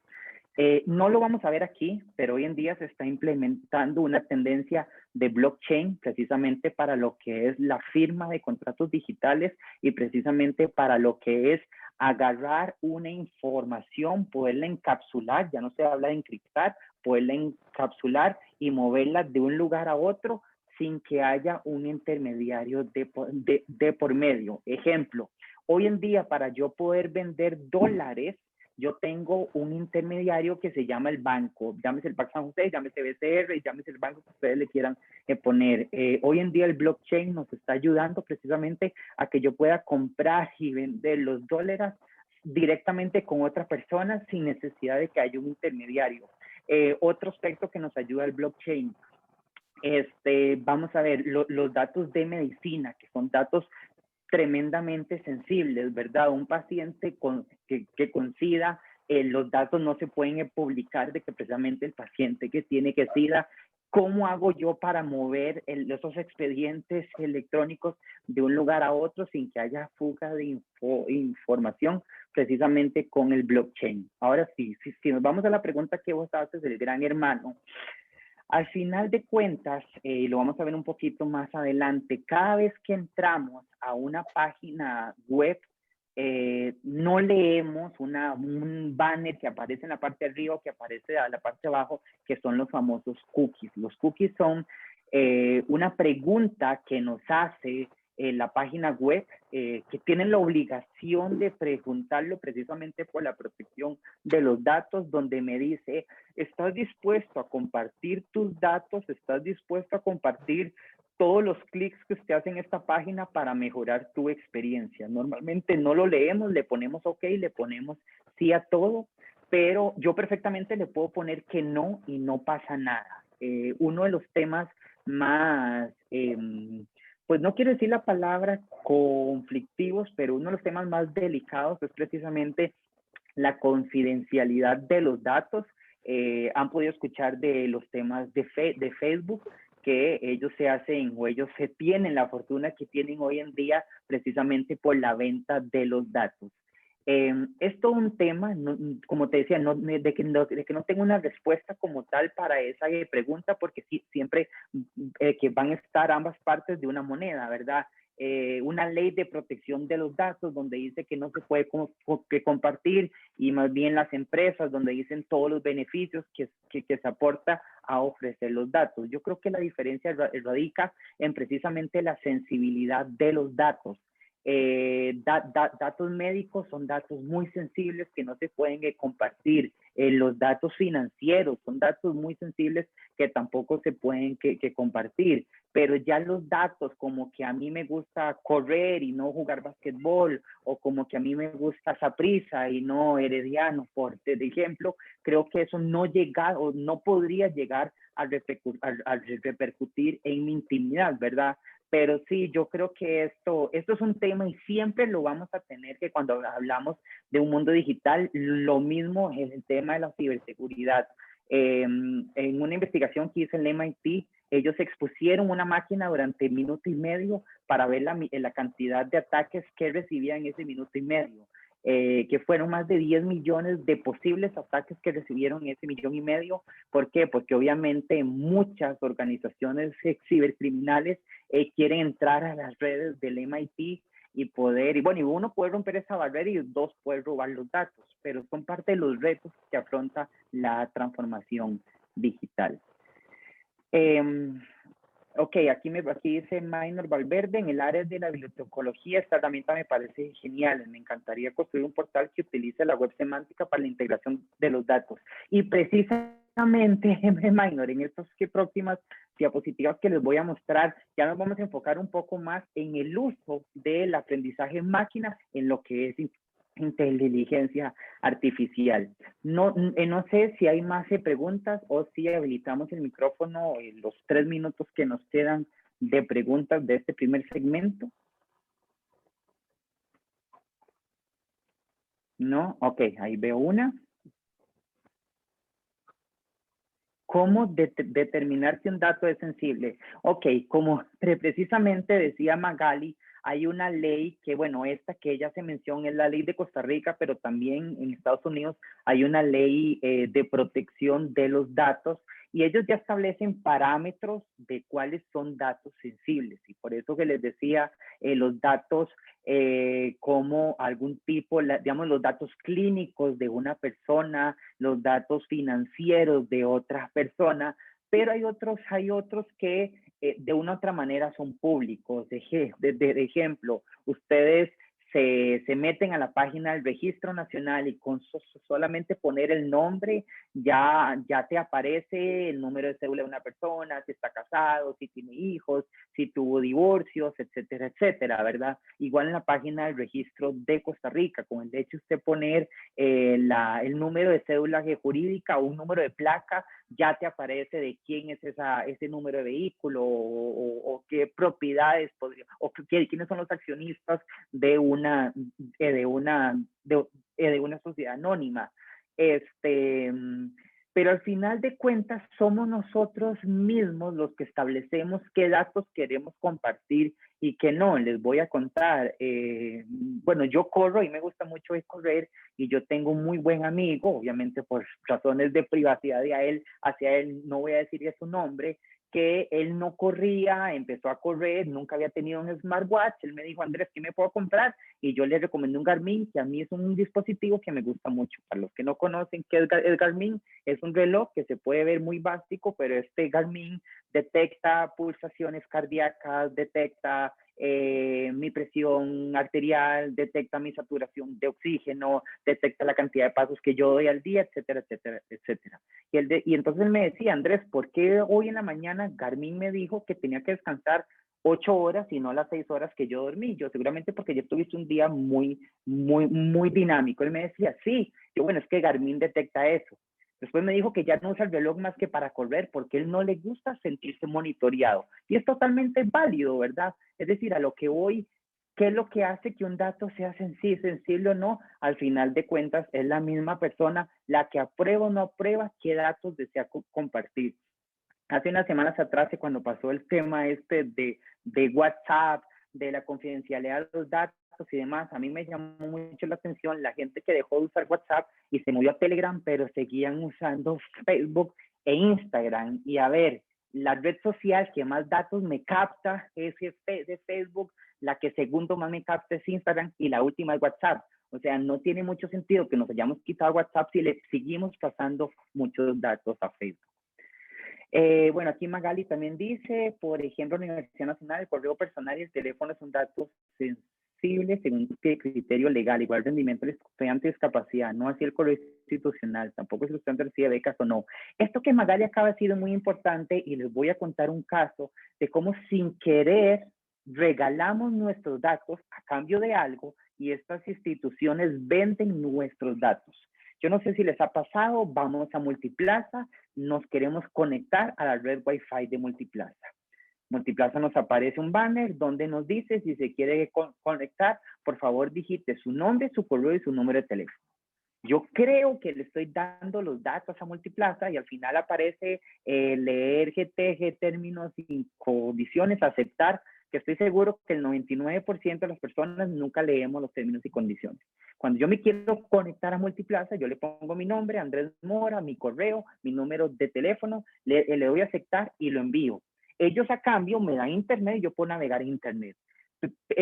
No lo vamos a ver aquí, pero hoy en día se está implementando una tendencia de blockchain precisamente para lo que es la firma de contratos digitales y precisamente para lo que es agarrar una información, poderla encapsular, ya no se habla de encriptar, poderla encapsular y moverla de un lugar a otro sin que haya un intermediario de por medio. Ejemplo, hoy en día para yo poder vender dólares, yo tengo un intermediario que se llama el banco, llámese el Banco San José, llámese BCR, llámese el banco que ustedes le quieran poner. Hoy en día el blockchain nos está ayudando precisamente a que yo pueda comprar y vender los dólares directamente con otra persona sin necesidad de que haya un intermediario. Otro aspecto que nos ayuda el blockchain, vamos a ver, los datos de medicina, que son datos tremendamente sensibles, ¿verdad? Un paciente que con SIDA, los datos no se pueden publicar de que precisamente el paciente que tiene que SIDA, ¿cómo hago yo para mover esos expedientes electrónicos de un lugar a otro sin que haya fuga de información precisamente con el blockchain? Ahora sí, si nos vamos a la pregunta que vos haces del gran hermano, al final de cuentas, lo vamos a ver un poquito más adelante, cada vez que entramos a una página web, no leemos un banner que aparece en la parte de arriba o que aparece a la parte de abajo, que son los famosos cookies. Los cookies son una pregunta que nos hace la página web, que tienen la obligación de preguntarlo precisamente por la protección de los datos, donde me dice, ¿estás dispuesto a compartir tus datos? ¿Estás dispuesto a compartir todos los clics que usted hace en esta página para mejorar tu experiencia? Normalmente no lo leemos, le ponemos OK, le ponemos sí a todo, pero yo perfectamente le puedo poner que no y no pasa nada. Uno de los temas más, pues no quiero decir la palabra conflictivos, pero uno de los temas más delicados es precisamente la confidencialidad de los datos. Han podido escuchar de los temas de Facebook, que ellos se hacen o ellos se tienen la fortuna que tienen hoy en día precisamente por la venta de los datos. Es todo un tema, no, como te decía, de que no tengo una respuesta como tal para esa pregunta, porque sí, siempre que van a estar ambas partes de una moneda, ¿verdad? Una ley de protección de los datos donde dice que no se puede compartir, y más bien las empresas donde dicen todos los beneficios que se aporta a ofrecer los datos. Yo creo que la diferencia radica en precisamente la sensibilidad de los datos. Datos médicos son datos muy sensibles que no se pueden compartir. Los datos financieros son datos muy sensibles que tampoco se pueden compartir. Pero ya los datos como que a mí me gusta correr y no jugar basquetbol, o como que a mí me gusta Saprissa y no Herediano, por ejemplo, creo que eso no llega o no podría llegar a repercutir en mi intimidad, ¿verdad? Pero sí, yo creo que esto es un tema y siempre lo vamos a tener, que cuando hablamos de un mundo digital, lo mismo es el tema de la ciberseguridad. En una investigación que hizo en el MIT, ellos expusieron una máquina durante 1 minuto y medio para ver la cantidad de ataques que recibía en ese 1 minuto y medio. Que fueron más de 10 millones de posibles ataques que recibieron en ese 1,5 millones. ¿Por qué? Porque obviamente muchas organizaciones cibercriminales quieren entrar a las redes del MIT y uno puede romper esa barrera y dos puede robar los datos, pero son parte de los retos que afronta la transformación digital. Ok, aquí dice Minor Valverde, en el área de la bibliotecología, esta herramienta me parece genial. Me encantaría construir un portal que utilice la web semántica para la integración de los datos. Y precisamente, Minor, en estas próximas diapositivas que les voy a mostrar, ya nos vamos a enfocar un poco más en el uso del aprendizaje en máquina, en lo que es inteligencia artificial. No sé si hay más preguntas o si habilitamos el micrófono en los 3 minutos que nos quedan de preguntas de este primer segmento. No, ok, ahí veo una. ¿Cómo determinar si un dato es sensible? Ok, como precisamente decía Magali, hay una ley que, bueno, esta que ella se menciona es la ley de Costa Rica, pero también en Estados Unidos hay una ley de protección de los datos, y ellos ya establecen parámetros de cuáles son datos sensibles. Y por eso que les decía, los datos como algún tipo, digamos, los datos clínicos de una persona, los datos financieros de otra persona, pero hay otros que de una u otra manera son públicos. De ejemplo, ustedes se meten a la página del Registro Nacional y con solamente poner el nombre ya te aparece el número de cédula de una persona, si está casado, si tiene hijos, si tuvo divorcios, etcétera, etcétera, ¿verdad? Igual en la página del Registro de Costa Rica, con el hecho de usted poner el número de cédula jurídica o un número de placa, ya te aparece de quién es ese número de vehículo o qué propiedades quiénes son los accionistas de una sociedad anónima. Pero al final de cuentas somos nosotros mismos los que establecemos qué datos queremos compartir y qué no. Les voy a contar, bueno, yo corro y me gusta mucho correr y yo tengo un muy buen amigo, obviamente por razones de privacidad hacia él no voy a decir su nombre, que él no corría, empezó a correr, nunca había tenido un smartwatch. Él me dijo, Andrés, ¿qué me puedo comprar? Y yo le recomendé un Garmin, que a mí es un dispositivo que me gusta mucho. Para los que no conocen qué es el Garmin, es un reloj que se puede ver muy básico, pero este Garmin detecta pulsaciones cardíacas, detecta mi presión arterial, detecta mi saturación de oxígeno, detecta la cantidad de pasos que yo doy al día, etcétera, etcétera, etcétera. Y entonces él me decía, Andrés, ¿por qué hoy en la mañana Garmin me dijo que tenía que descansar 8 horas y no las 6 horas que yo dormí? Yo seguramente porque yo tuviste un día muy dinámico. Él me decía, sí. Yo, bueno, es que Garmin detecta eso. Después me dijo que ya no usa el reloj más que para correr porque él no le gusta sentirse monitoreado. Y es totalmente válido, ¿verdad? Es decir, a lo que voy, ¿qué es lo que hace que un dato sea sensible o no? Al final de cuentas, es la misma persona la que aprueba o no aprueba qué datos desea compartir. Hace unas semanas atrás, cuando pasó el tema de WhatsApp, de la confidencialidad de los datos y demás, a mí me llamó mucho la atención la gente que dejó de usar WhatsApp y se movió a Telegram, pero seguían usando Facebook e Instagram. Y a ver, la red social que más datos me capta es de Facebook, la que segundo más me capta es Instagram y la última es WhatsApp. O sea, no tiene mucho sentido que nos hayamos quitado WhatsApp si le seguimos pasando muchos datos a Facebook. Bueno, aquí Magali también dice, por ejemplo, la Universidad Nacional, el correo personal y el teléfono son datos sensibles según criterio legal, igual rendimiento del estudiante de discapacidad, no así el correo institucional, tampoco si el estudiante recibe becas o no. Esto que Magali acaba de decir es muy importante y les voy a contar un caso de cómo sin querer regalamos nuestros datos a cambio de algo y estas instituciones venden nuestros datos. Yo no sé si les ha pasado, vamos a Multiplaza, nos queremos conectar a la red Wi-Fi de Multiplaza. Multiplaza nos aparece un banner donde nos dice si se quiere conectar, por favor digite su nombre, su correo y su número de teléfono. Yo creo que le estoy dando los datos a Multiplaza y al final aparece leer GTG, términos y condiciones, aceptar, que estoy seguro que el 99% de las personas nunca leemos los términos y condiciones. Cuando yo me quiero conectar a Multiplaza, yo le pongo mi nombre, Andrés Mora, mi correo, mi número de teléfono, le doy a aceptar y lo envío. Ellos a cambio me dan internet y yo puedo navegar en internet.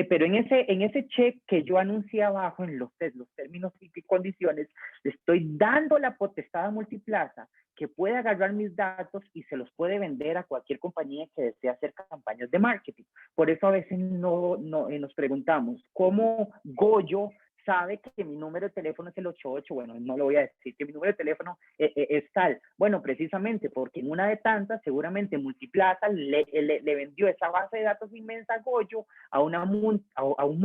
Pero en ese check que yo anuncié abajo en los términos y condiciones, le estoy dando la potestad a Multiplaza que puede agarrar mis datos y se los puede vender a cualquier compañía que desee hacer campañas de marketing. Por eso a veces nos preguntamos, ¿cómo Goyo sabe que mi número de teléfono es el 88? Bueno, no le voy a decir que mi número de teléfono es tal. Bueno, precisamente porque en una de tantas, seguramente Multiplaza le vendió esa base de datos inmensa a Goyo a un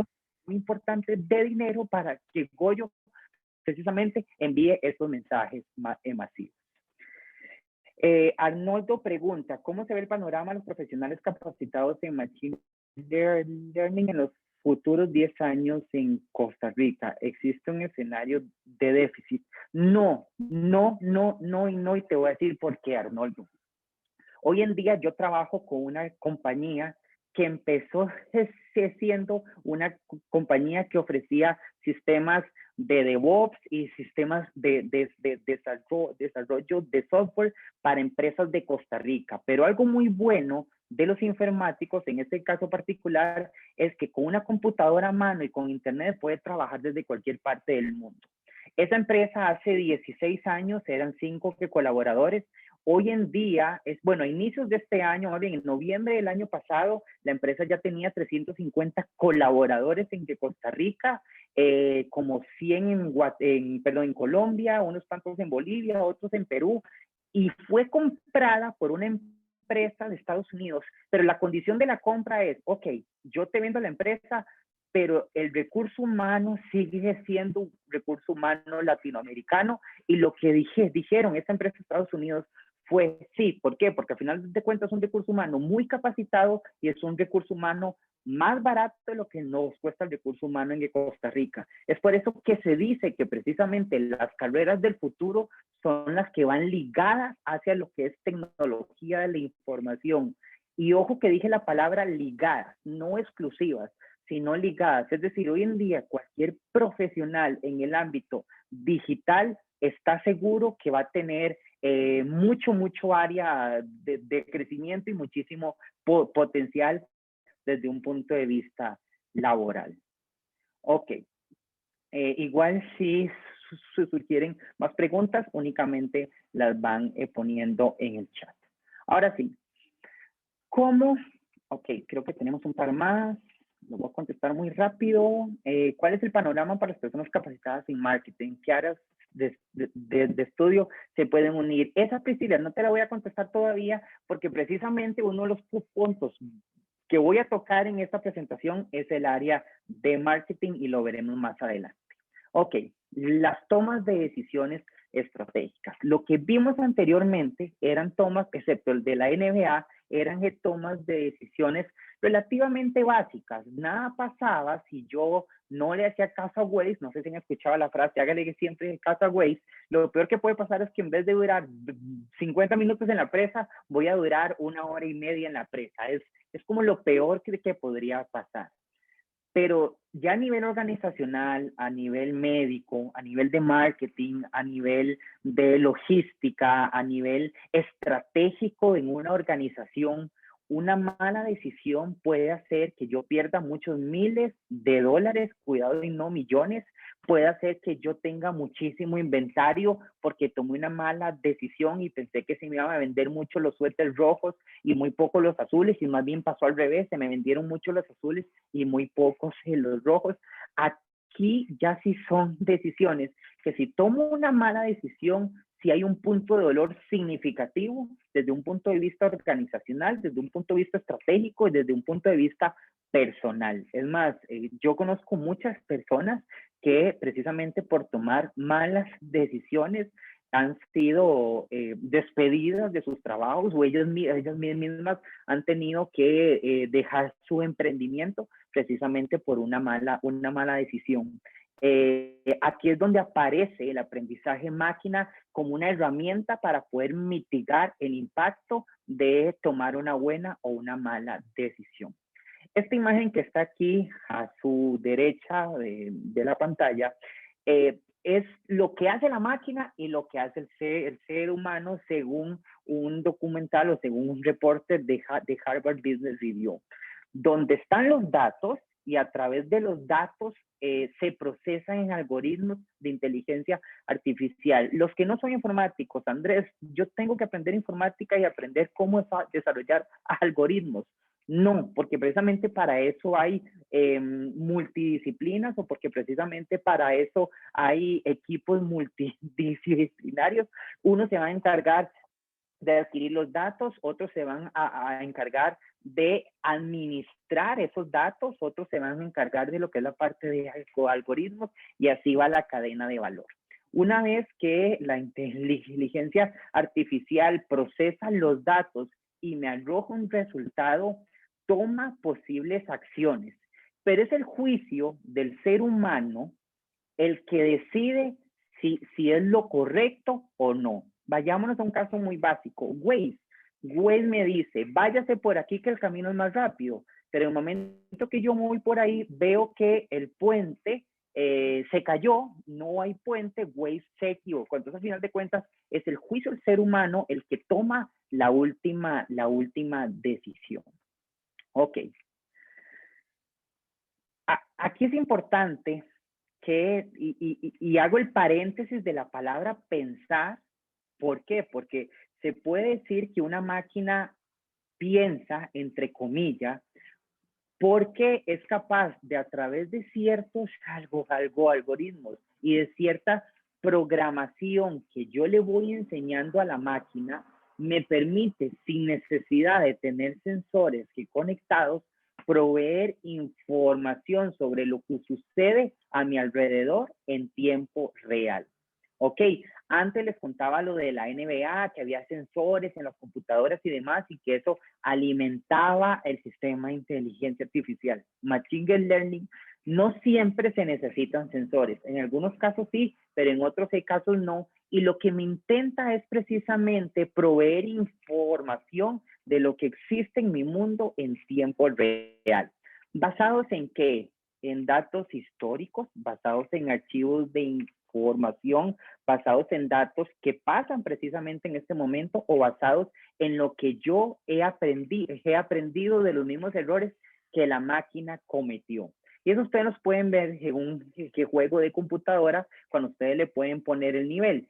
muy importante de dinero para que Goyo precisamente envíe estos mensajes masivos. Arnoldo pregunta, ¿cómo se ve el panorama de los profesionales capacitados en Machine Learning en los futuros 10 años en Costa Rica? ¿Existe un escenario de déficit? No, y te voy a decir por qué, Arnoldo. Hoy en día yo trabajo con una compañía que empezó siendo una compañía que ofrecía sistemas de DevOps y sistemas de desarrollo de software para empresas de Costa Rica. Pero algo muy bueno de los informáticos, en este caso particular, es que con una computadora a mano y con internet puede trabajar desde cualquier parte del mundo. Esa empresa hace 16 años eran 5 colaboradores. Hoy en día, bueno, a inicios de este año, más bien en noviembre del año pasado, la empresa ya tenía 350 colaboradores en Costa Rica, como 100 en Colombia, unos cuantos en Bolivia, otros en Perú, y fue comprada por una empresa de Estados Unidos, pero la condición de la compra es, ok, yo te vendo la empresa, pero el recurso humano sigue siendo un recurso humano latinoamericano, y lo que dijeron esta empresa de Estados Unidos fue sí. ¿Por qué? Porque al final de cuentas es un recurso humano muy capacitado y es un recurso humano más barato de lo que nos cuesta el recurso humano en Costa Rica. Es por eso que se dice que precisamente las carreras del futuro son las que van ligadas hacia lo que es tecnología de la información. Y ojo que dije la palabra ligadas, no exclusivas, sino ligadas. Es decir, hoy en día cualquier profesional en el ámbito digital está seguro que va a tener mucho área de crecimiento y muchísimo potencial desde un punto de vista laboral. Ok. Igual si sugieren más preguntas, únicamente las van poniendo en el chat. Ahora sí. ¿Cómo? Ok, creo que tenemos un par más. Lo voy a contestar muy rápido. ¿Cuál es el panorama para las personas capacitadas en marketing? ¿Qué áreas de estudio se pueden unir? Esa, Priscila, no te la voy a contestar todavía porque precisamente uno de los puntos que voy a tocar en esta presentación es el área de marketing y lo veremos más adelante. Ok, las tomas de decisiones estratégicas. Lo que vimos anteriormente eran tomas, excepto el de la NBA, eran tomas de decisiones relativamente básicas. Nada pasaba si yo no le hacía caso a Waze. No sé si han escuchado la frase, hágale siempre caso a Waze. Lo peor que puede pasar es que en vez de durar 50 minutos en la presa, voy a durar 1 hora y media en la presa. Es como lo peor que podría pasar. Pero ya a nivel organizacional, a nivel médico, a nivel de marketing, a nivel de logística, a nivel estratégico en una organización, una mala decisión puede hacer que yo pierda muchos miles de dólares, cuidado y no millones, puede hacer que yo tenga muchísimo inventario porque tomé una mala decisión y pensé que se me iban a vender mucho los suéteres rojos y muy poco los azules, y más bien pasó al revés, se me vendieron mucho los azules y muy pocos los rojos. Aquí ya sí son decisiones que si tomo una mala decisión, si hay un punto de dolor significativo desde un punto de vista organizacional, desde un punto de vista estratégico y desde un punto de vista personal. Es más, yo conozco muchas personas que precisamente por tomar malas decisiones han sido despedidas de sus trabajos, o ellas mismas han tenido que dejar su emprendimiento precisamente por una mala decisión. Aquí es donde aparece el aprendizaje máquina como una herramienta para poder mitigar el impacto de tomar una buena o una mala decisión. Esta imagen que está aquí a su derecha de la pantalla es lo que hace la máquina y lo que hace el ser humano según un documental o según un reporte de Harvard Business Review, donde están los datos y a través de los datos se procesan en algoritmos de inteligencia artificial. Los que no son informáticos, Andrés, yo tengo que aprender informática y aprender cómo desarrollar algoritmos. No, porque precisamente para eso hay multidisciplinas, o porque precisamente para eso hay equipos multidisciplinarios. Uno se va a encargar de adquirir los datos, otros se van a encargar de administrar esos datos, otros se van a encargar de lo que es la parte de algoritmos, y así va la cadena de valor. Una vez que la inteligencia artificial procesa los datos y me arroja un resultado, toma posibles acciones, pero es el juicio del ser humano el que decide si es lo correcto o no. Vayámonos a un caso muy básico. Waze me dice, váyase por aquí que el camino es más rápido, pero en el momento que yo me voy por ahí, veo que el puente se cayó, no hay puente, Waze se equivocó. Entonces, al final de cuentas, es el juicio del ser humano el que toma la última decisión. Ok. Aquí es importante que, y hago el paréntesis de la palabra pensar. ¿Por qué? Porque se puede decir que una máquina piensa, entre comillas, porque es capaz de, a través de ciertos algoritmos y de cierta programación que yo le voy enseñando a la máquina, me permite, sin necesidad de tener sensores que conectados, proveer información sobre lo que sucede a mi alrededor en tiempo real. Ok, antes les contaba lo de la NBA, que había sensores en las computadoras y demás, y que eso alimentaba el sistema de inteligencia artificial. Machine Learning, no siempre se necesitan sensores. En algunos casos sí, pero en otros casos no. Y lo que me intenta es precisamente proveer información de lo que existe en mi mundo en tiempo real. ¿Basados en qué? En datos históricos, basados en archivos de información, basados en datos que pasan precisamente en este momento o basados en lo que yo he aprendido de los mismos errores que la máquina cometió. Y eso ustedes los pueden ver en un juego de computadora cuando ustedes le pueden poner el nivel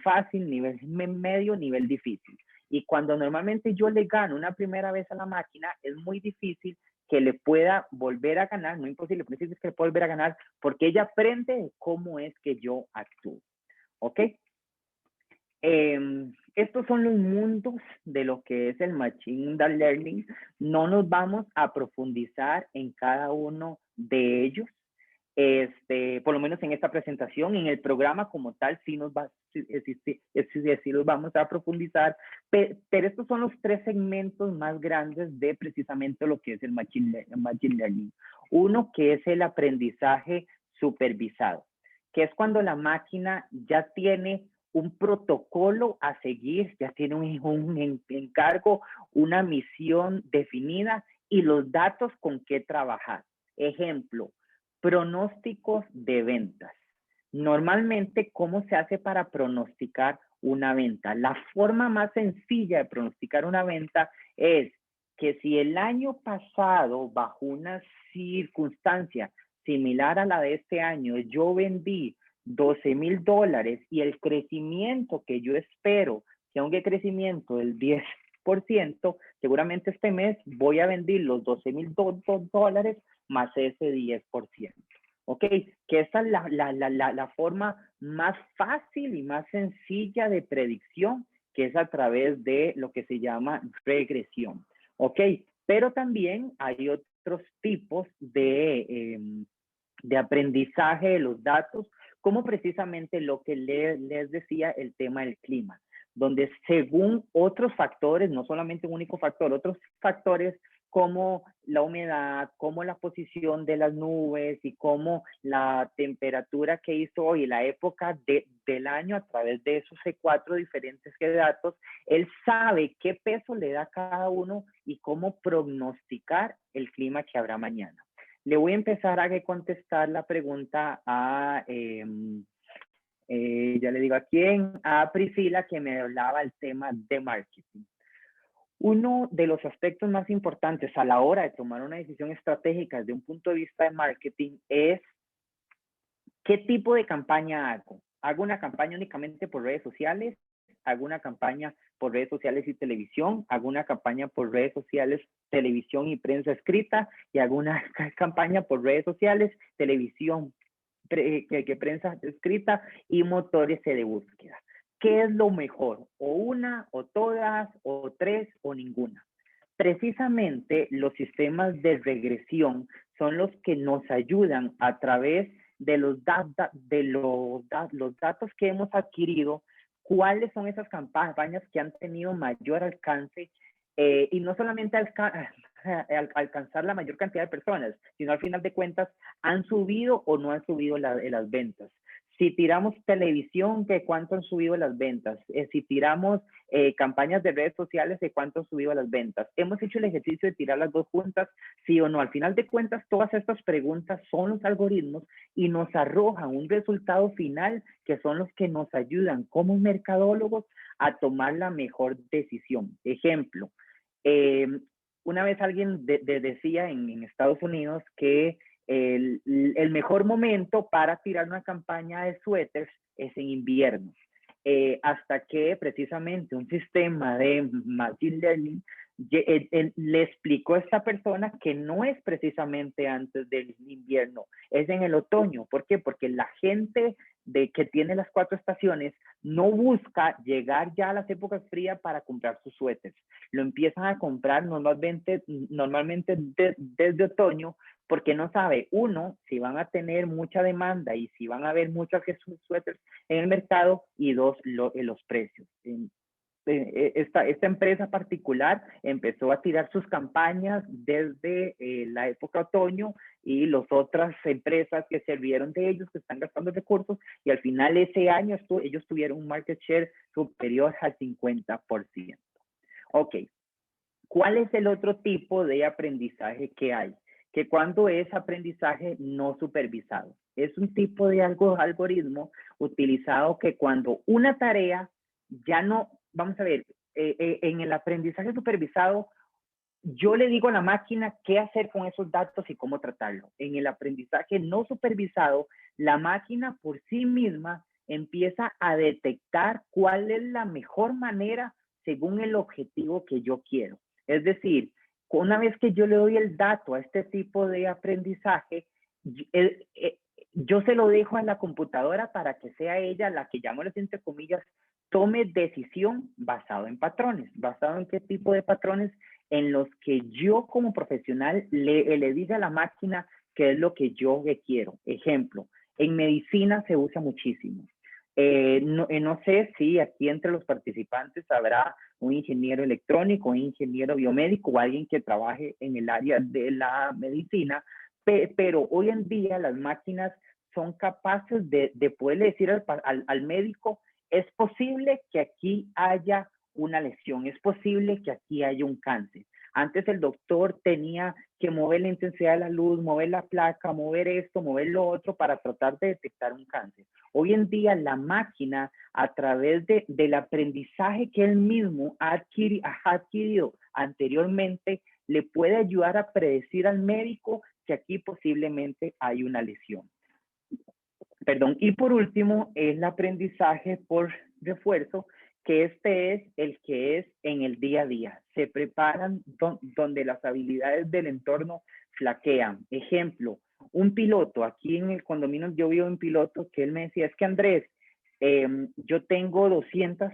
fácil, nivel medio, nivel difícil. Y cuando normalmente yo le gano una primera vez a la máquina, es muy difícil que le pueda volver a ganar, no imposible, pero es que le pueda volver a ganar porque ella aprende cómo es que yo actúo. ¿Ok? Estos son los mundos de lo que es el Machine Learning. No nos vamos a profundizar en cada uno de ellos. Por lo menos en esta presentación, en el programa como tal, sí los vamos a profundizar, pero estos son los 3 segmentos más grandes de precisamente lo que es el Machine Learning. Uno, que es el aprendizaje supervisado, que es cuando la máquina ya tiene un protocolo a seguir, ya tiene un encargo, una misión definida y los datos con qué trabajar. Ejemplo, pronósticos de ventas. Normalmente, ¿cómo se hace para pronosticar una venta? La forma más sencilla de pronosticar una venta es que si el año pasado, bajo una circunstancia similar a la de este año, yo vendí $12,000 y el crecimiento que yo espero, que aunque crecimiento del 10%, seguramente este mes voy a vender los $12,000 más ese 10%. ¿Ok? Que esa es la forma más fácil y más sencilla de predicción, que es a través de lo que se llama regresión. ¿Ok? Pero también hay otros tipos de aprendizaje de los datos, como precisamente lo que les decía, el tema del clima, donde según otros factores, no solamente un único factor, otros factores como la humedad, como la posición de las nubes y como la temperatura que hizo hoy, la época del año, a través de esos 4 diferentes datos, él sabe qué peso le da a cada uno y cómo prognosticar el clima que habrá mañana. Le voy a empezar a contestar la pregunta a, ya le digo a quién, a Priscila, que me hablaba del tema de marketing. Uno de los aspectos más importantes a la hora de tomar una decisión estratégica desde un punto de vista de marketing es qué tipo de campaña hago. ¿Hago una campaña únicamente por redes sociales? ¿Hago una campaña por redes sociales y televisión? ¿Hago una campaña por redes sociales, televisión y prensa escrita? ¿Y hago una campaña por redes sociales, televisión, prensa escrita y motores de búsqueda? ¿Qué es lo mejor? ¿O una, o todas, o 3, o ninguna? Precisamente los sistemas de regresión son los que nos ayudan a través de los datos que hemos adquirido, cuáles son esas campañas que han tenido mayor alcance y no solamente alcanzar la mayor cantidad de personas, sino al final de cuentas han subido o no han subido las ventas. Si tiramos televisión, ¿de cuánto han subido las ventas? Si tiramos campañas de redes sociales, ¿de cuánto han subido las ventas? Hemos hecho el ejercicio de tirar las dos juntas, sí o no. Al final de cuentas, todas estas preguntas son los algoritmos y nos arrojan un resultado final que son los que nos ayudan como mercadólogos a tomar la mejor decisión. Ejemplo, una vez alguien decía en Estados Unidos que el mejor momento para tirar una campaña de suéteres es en invierno. hasta que precisamente un sistema de Machine Learning le explicó a esta persona que no es precisamente antes del invierno, es en el otoño. ¿Por qué? Porque la gente que tiene las 4 estaciones no busca llegar ya a las épocas frías para comprar sus suéteres. Lo empiezan a comprar normalmente desde otoño, porque no sabe, uno, si van a tener mucha demanda y si van a haber muchos suéteres en el mercado, y dos, los precios. Esta empresa particular empezó a tirar sus campañas desde la época otoño, y las otras empresas que servieron de ellos, que están gastando recursos, y al final ese año ellos tuvieron un market share superior al 50%. Ok, ¿cuál es el otro tipo de aprendizaje que hay? Que cuando es aprendizaje no supervisado. Es un tipo de algoritmo utilizado que cuando una tarea ya no, vamos a ver, en el aprendizaje supervisado, yo le digo a la máquina qué hacer con esos datos y cómo tratarlo. En el aprendizaje no supervisado, la máquina por sí misma empieza a detectar cuál es la mejor manera según el objetivo que yo quiero. Es decir, una vez que yo le doy el dato a este tipo de aprendizaje, yo se lo dejo a la computadora para que sea ella la que, llamémoslo entre comillas, tome decisión basado en patrones. ¿Basado en qué tipo de patrones? En los que yo como profesional le diga a la máquina qué es lo que yo quiero. Ejemplo, en medicina se usa muchísimo. No sé si aquí entre los participantes habrá un ingeniero electrónico, un ingeniero biomédico o alguien que trabaje en el área de la medicina, pero hoy en día las máquinas son capaces de poder decir al médico, es posible que aquí haya una lesión, es posible que aquí haya un cáncer. Antes el doctor tenía que mover la intensidad de la luz, mover la placa, mover esto, mover lo otro para tratar de detectar un cáncer. Hoy en día la máquina, a través del aprendizaje que él mismo ha adquirido anteriormente, le puede ayudar a predecir al médico que aquí posiblemente hay una lesión. Perdón. Y por último, el aprendizaje por refuerzo, que este es el que es en el día a día. Se preparan donde las habilidades del entorno flaquean. Ejemplo, un piloto, aquí en el condominio yo vivo un piloto que él me decía, es que Andrés, yo tengo 200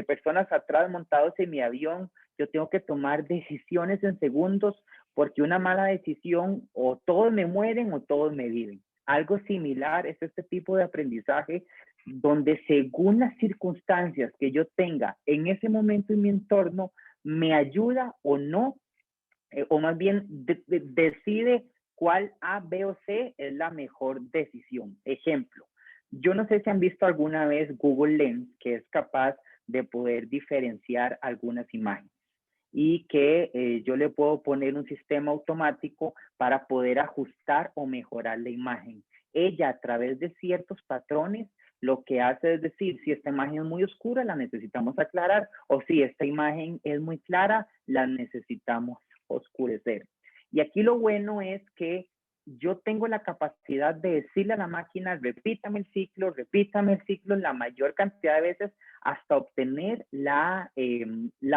personas atrás montados en mi avión, yo tengo que tomar decisiones en segundos, porque una mala decisión o todos me mueren o todos me viven. Algo similar es este tipo de aprendizaje, donde según las circunstancias que yo tenga en ese momento en mi entorno, me ayuda o no, o más bien decide cuál A, B o C es la mejor decisión. Ejemplo, yo no sé si han visto alguna vez Google Lens, que es capaz de poder diferenciar algunas imágenes, y que yo le puedo poner un sistema automático para poder ajustar o mejorar la imagen. Ella, a través de ciertos patrones, lo que hace es decir, si esta imagen es muy oscura, la necesitamos aclarar, o si esta imagen es muy clara, la necesitamos oscurecer. Y aquí lo bueno es que yo tengo la capacidad de decirle a la máquina, repítame el ciclo la mayor cantidad de veces, hasta obtener la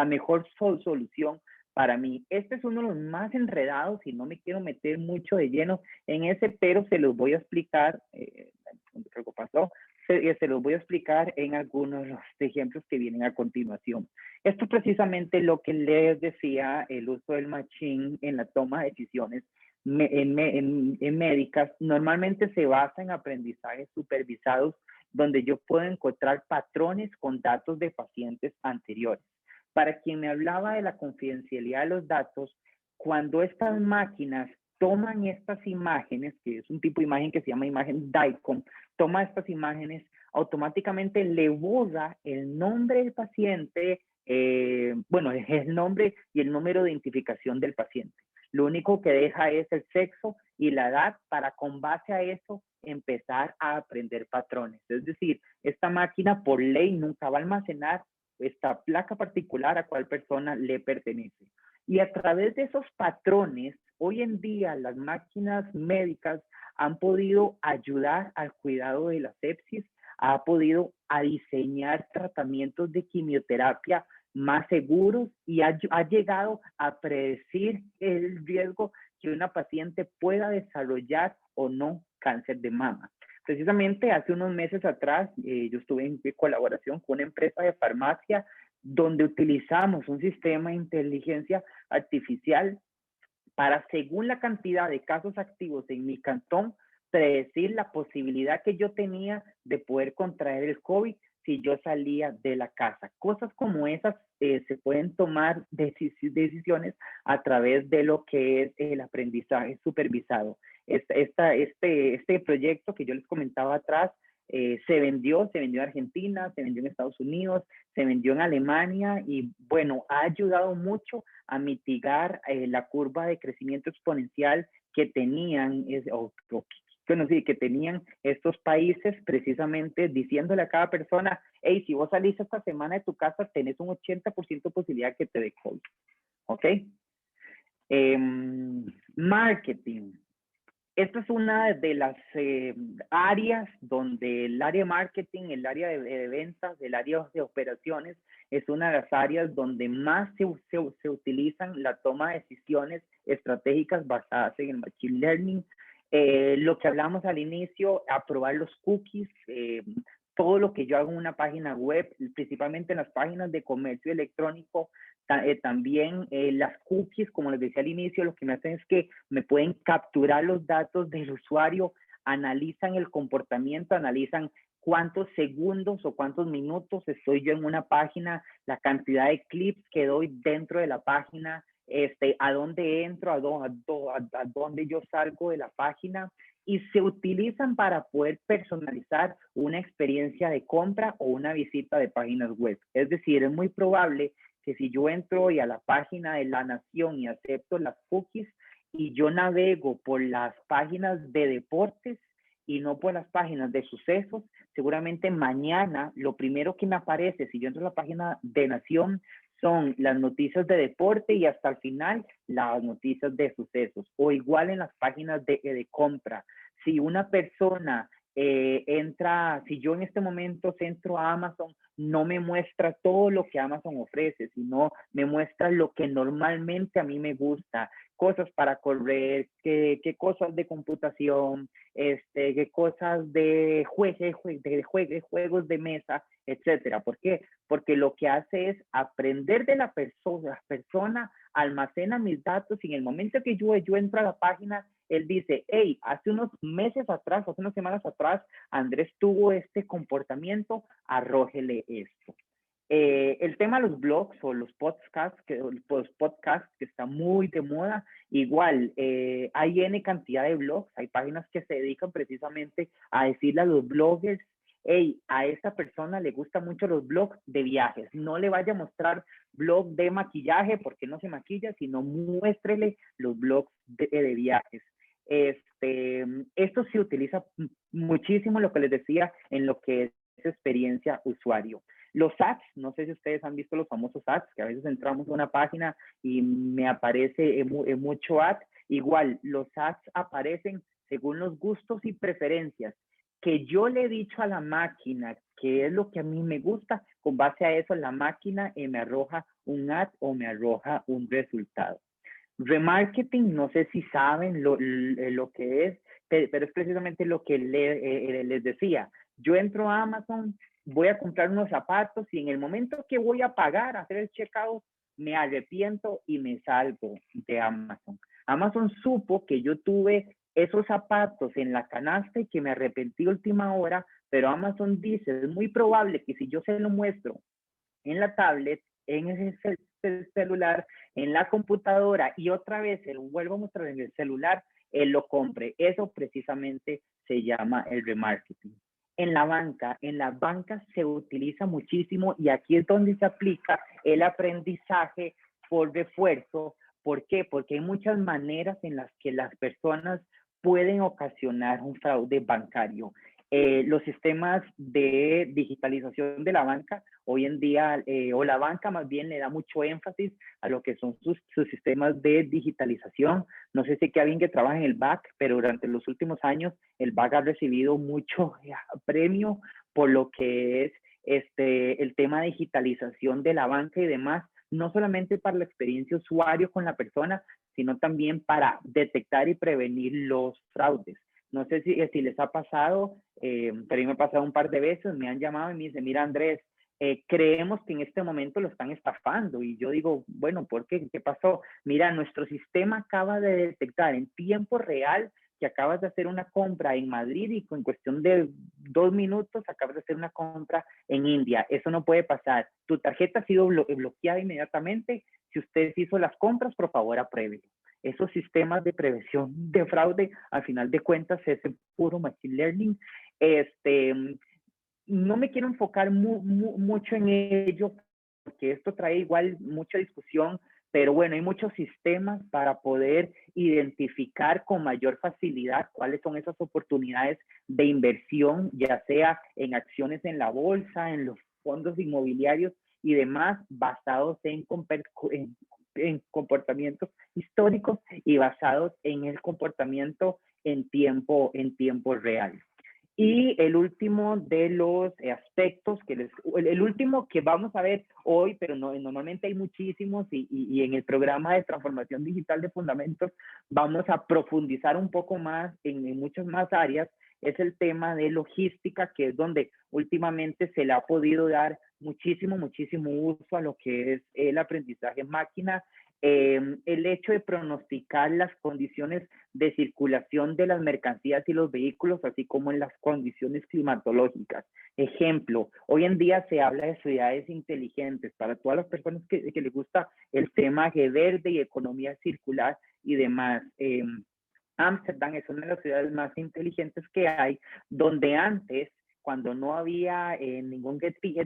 mejor solución para mí. Este es uno de los más enredados y no me quiero meter mucho de lleno en ese, pero se los voy a explicar, creo que pasó, se los voy a explicar en algunos de los ejemplos que vienen a continuación. Esto es precisamente lo que les decía, el uso del machine en la toma de decisiones en médicas. Normalmente se basa en aprendizajes supervisados, donde yo puedo encontrar patrones con datos de pacientes anteriores. Para quien me hablaba de la confidencialidad de los datos, cuando estas máquinas toman estas imágenes, que es un tipo de imagen que se llama imagen DICOM, toma estas imágenes, automáticamente le borra el nombre del paciente, bueno, el nombre y el número de identificación del paciente. Lo único que deja es el sexo y la edad para, con base a eso, empezar a aprender patrones. Es decir, esta máquina por ley nunca va a almacenar esta placa particular a cuál persona le pertenece. Y a través de esos patrones, hoy en día las máquinas médicas han podido ayudar al cuidado de la sepsis, ha podido a diseñar tratamientos de quimioterapia más seguros y ha llegado a predecir el riesgo que una paciente pueda desarrollar o no cáncer de mama. Precisamente hace unos meses atrás, yo estuve en colaboración con una empresa de farmacia donde utilizamos un sistema de inteligencia artificial para, según la cantidad de casos activos en mi cantón, predecir la posibilidad que yo tenía de poder contraer el COVID si yo salía de la casa. Cosas como esas se pueden tomar decisiones a través de lo que es el aprendizaje supervisado. Este proyecto que yo les comentaba atrás se vendió en Argentina, se vendió en Estados Unidos, se vendió en Alemania y bueno, ha ayudado mucho a mitigar la curva de crecimiento exponencial que tenían que tenían estos países, precisamente diciéndole a cada persona, hey, si vos salís esta semana de tu casa, tenés un 80% de posibilidad que te dé COVID. ¿Ok? Marketing. Esta es una de las áreas donde el área de marketing, el área de ventas, el área de operaciones, es una de las áreas donde más se utilizan la toma de decisiones estratégicas basadas en el machine learning. Lo que hablamos al inicio, aprobar los cookies, todo lo que yo hago en una página web, principalmente en las páginas de comercio electrónico, también las cookies, como les decía al inicio, lo que me hacen es que me pueden capturar los datos del usuario, analizan el comportamiento, analizan cuántos segundos o cuántos minutos estoy yo en una página, la cantidad de clips que doy dentro de la página, a dónde entro, a dónde yo salgo de la página, y se utilizan para poder personalizar una experiencia de compra o una visita de páginas web. Es decir, es muy probable que si yo entro hoy a la página de La Nación y acepto las cookies y yo navego por las páginas de deportes y no por las páginas de sucesos, seguramente mañana lo primero que me aparece si yo entro a la página de Nación son las noticias de deporte y hasta el final las noticias de sucesos, o igual en las páginas de compra. Si una persona si yo en este momento entro a Amazon, no me muestra todo lo que Amazon ofrece, sino me muestra lo que normalmente a mí me gusta, cosas para correr, qué cosas de computación, qué cosas de juegos de mesa, etcétera. ¿Por qué? Porque lo que hace es aprender de la persona, almacena mis datos y en el momento que yo entro a la página, él dice, hey, hace unos meses atrás, hace unas semanas atrás, Andrés tuvo este comportamiento, arrójele esto. El tema de los blogs o los podcasts que está muy de moda, igual hay N cantidad de blogs, hay páginas que se dedican precisamente a decirle a los bloggers, hey, a esta persona le gustan mucho los blogs de viajes, no le vaya a mostrar blog de maquillaje porque no se maquilla, sino muéstrele los blogs de viajes. Esto se utiliza muchísimo, lo que les decía, en lo que es experiencia usuario. Los ads, no sé si ustedes han visto los famosos ads, que a veces entramos a una página y me aparece mucho ad. Igual, los ads aparecen según los gustos y preferencias que yo le he dicho a la máquina qué es lo que a mí me gusta. Con base a eso, la máquina me arroja un ad o me arroja un resultado. Remarketing, no sé si saben lo que es, pero es precisamente lo que les decía. Yo entro a Amazon, voy a comprar unos zapatos y en el momento que voy a pagar, a hacer el checkout, me arrepiento y me salgo de Amazon. Amazon supo que yo tuve esos zapatos en la canasta y que me arrepentí última hora, pero Amazon dice, es muy probable que si yo se lo muestro en la tablet, en ese celular, en la computadora y otra vez se lo vuelvo a mostrar en el celular, él lo compre. Eso precisamente se llama el remarketing. En la banca se utiliza muchísimo y aquí es donde se aplica el aprendizaje por refuerzo. ¿Por qué? Porque hay muchas maneras en las que las personas pueden ocasionar un fraude bancario. Los sistemas de digitalización de la banca, hoy en día, o la banca más bien le da mucho énfasis a lo que son sus sistemas de digitalización. No sé si hay alguien que trabaja en el BAC, pero durante los últimos años el BAC ha recibido mucho premio por lo que es el tema de digitalización de la banca y demás, no solamente para la experiencia usuario con la persona, sino también para detectar y prevenir los fraudes. No sé si les ha pasado, pero a mí me ha pasado un par de veces, me han llamado y me dicen, mira Andrés, creemos que en este momento lo están estafando. Y yo digo, bueno, ¿por qué? ¿Qué pasó? Mira, nuestro sistema acaba de detectar en tiempo real que acabas de hacer una compra en Madrid y en cuestión de 2 minutos acabas de hacer una compra en India. Eso no puede pasar. Tu tarjeta ha sido bloqueada inmediatamente. Si usted hizo las compras, por favor, apruebe. Esos sistemas de prevención de fraude, al final de cuentas, es el puro machine learning. No me quiero enfocar mucho en ello, porque esto trae igual mucha discusión, pero bueno, hay muchos sistemas para poder identificar con mayor facilidad cuáles son esas oportunidades de inversión, ya sea en acciones en la bolsa, en los fondos inmobiliarios y demás, basados en comportamientos históricos y basados en el comportamiento en tiempo real. Y el último de los aspectos, el último que vamos a ver hoy, pero normalmente hay muchísimos y en el programa de transformación digital de fundamentos vamos a profundizar un poco más en muchas más áreas, es el tema de logística, que es donde últimamente se le ha podido dar muchísimo uso a lo que es el aprendizaje en máquina. El hecho de pronosticar las condiciones de circulación de las mercancías y los vehículos, así como en las condiciones climatológicas. Ejemplo, hoy en día se habla de ciudades inteligentes para todas las personas que les gusta el tema de verde y economía circular y demás. Ámsterdam es una de las ciudades más inteligentes que hay, donde antes, cuando no había ningún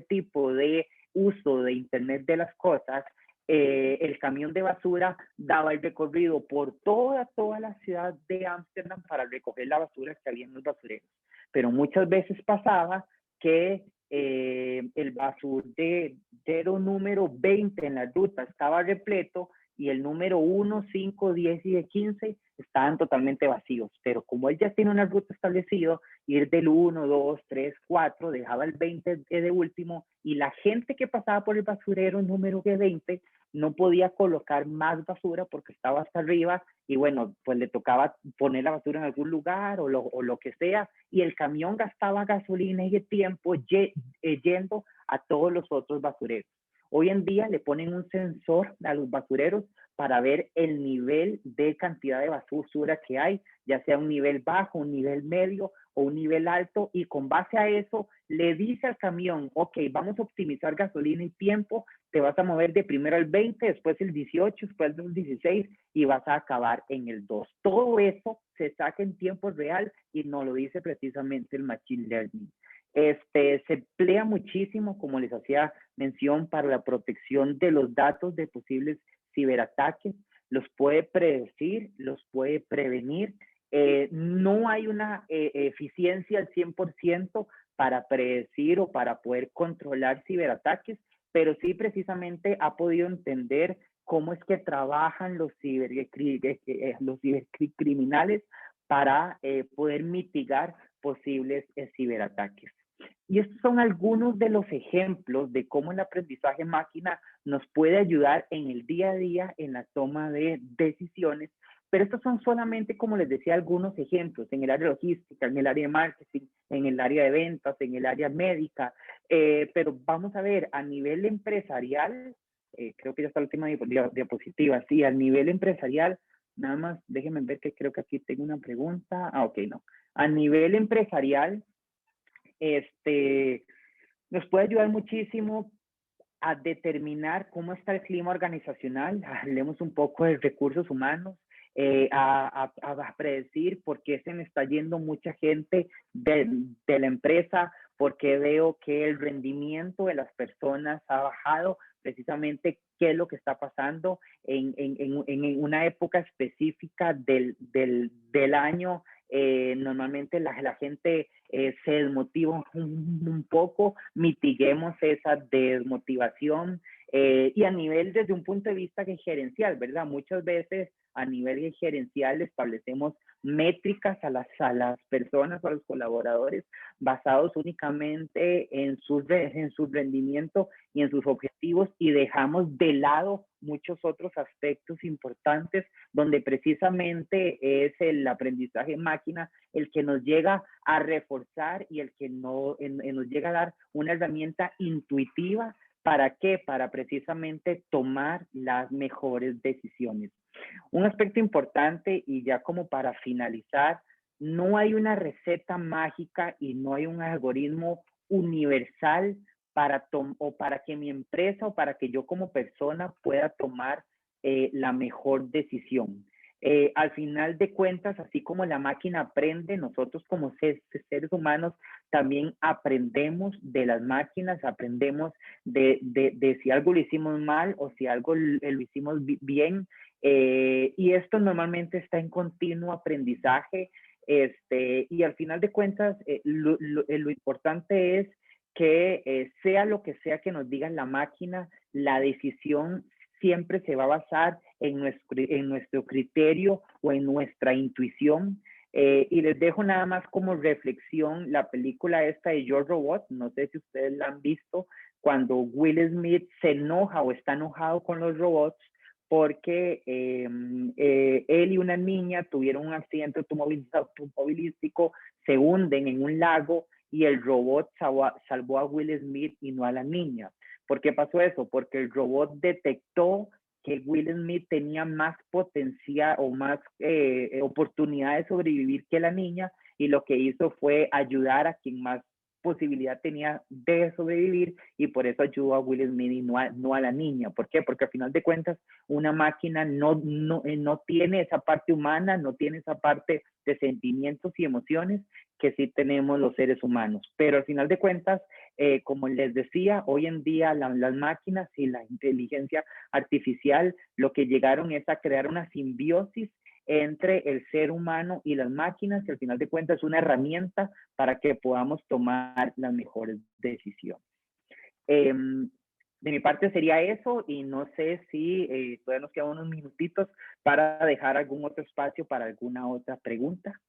tipo de uso de Internet de las cosas, el camión de basura daba el recorrido por toda la ciudad de Ámsterdam para recoger la basura que había en los basureros. Pero muchas veces pasaba que el basurero número 20 en la ruta estaba repleto y el número 1, 5, 10 y de 15 estaban totalmente vacíos. Pero como él ya tiene una ruta establecida, ir del 1, 2, 3, 4, dejaba el 20 de último y la gente que pasaba por el basurero número 20 no podía colocar más basura porque estaba hasta arriba y bueno, pues le tocaba poner la basura en algún lugar o lo que sea y el camión gastaba gasolina y el tiempo yendo a todos los otros basureros. Hoy en día le ponen un sensor a los basureros para ver el nivel de cantidad de basura que hay, ya sea un nivel bajo, un nivel medio o un nivel alto, y con base a eso le dice al camión, ok, vamos a optimizar gasolina y tiempo, te vas a mover de primero al 20, después el 18, después el 16 y vas a acabar en el 2. Todo eso se saca en tiempo real y nos lo dice precisamente el Machine Learning. Se emplea muchísimo, como les hacía mención, para la protección de los datos de posibles ciberataques, los puede predecir, los puede prevenir. No hay una eficiencia al 100% para predecir o para poder controlar ciberataques, pero sí precisamente ha podido entender cómo es que trabajan los cibercriminales para poder mitigar posibles ciberataques. Y estos son algunos de los ejemplos de cómo el aprendizaje máquina nos puede ayudar en el día a día en la toma de decisiones, pero estos son solamente, como les decía, algunos ejemplos en el área logística, en el área de marketing, en el área de ventas, en el área médica, pero vamos a ver, a nivel empresarial, creo que ya está la última diapositiva, sí, a nivel empresarial, nada más, déjenme ver que creo que aquí tengo una pregunta, ok, no, a nivel empresarial, nos puede ayudar muchísimo a determinar cómo está el clima organizacional, hablemos un poco de recursos humanos, a predecir por qué se me está yendo mucha gente de la empresa, porque veo que el rendimiento de las personas ha bajado, precisamente qué es lo que está pasando en una época específica del año, normalmente la gente se desmotiva un poco, mitiguemos esa desmotivación y a nivel desde un punto de vista gerencial, ¿verdad? Muchas veces a nivel gerencial establecemos métricas a las personas, a los colaboradores, basados únicamente en su rendimiento y en sus objetivos y dejamos de lado muchos otros aspectos importantes donde precisamente es el aprendizaje máquina el que nos llega a reforzar y el que nos llega a dar una herramienta intuitiva. ¿Para qué? Para precisamente tomar las mejores decisiones. Un aspecto importante y ya como para finalizar, no hay una receta mágica y no hay un algoritmo universal para que mi empresa o para que yo como persona pueda tomar la mejor decisión. Al final de cuentas, así como la máquina aprende, nosotros como seres humanos también aprendemos de las máquinas, aprendemos de si algo lo hicimos mal o si algo lo hicimos bien. Y esto normalmente está en continuo aprendizaje. Y al final de cuentas, lo importante es que sea lo que sea que nos diga la máquina, la decisión siempre se va a basar en nuestro criterio o en nuestra intuición. Y les dejo nada más como reflexión la película esta de Yo Robot, no sé si ustedes la han visto, cuando Will Smith se enoja o está enojado con los robots porque él y una niña tuvieron un accidente automovilístico, se hunden en un lago y el robot salvó a Will Smith y no a la niña. ¿Por qué pasó eso? Porque el robot detectó que Will Smith tenía más potencial o más oportunidad de sobrevivir que la niña y lo que hizo fue ayudar a quien más posibilidad tenía de sobrevivir y por eso ayudó a Will Smith y no a la niña. ¿Por qué? Porque al final de cuentas una máquina no tiene esa parte humana, no tiene esa parte de sentimientos y emociones que sí tenemos los seres humanos. Pero al final de cuentas, como les decía, hoy en día las máquinas y la inteligencia artificial lo que llegaron es a crear una simbiosis entre el ser humano y las máquinas, que al final de cuentas es una herramienta para que podamos tomar las mejores decisiones. De mi parte sería eso y no sé si todavía nos quedan unos minutitos para dejar algún otro espacio para alguna otra pregunta.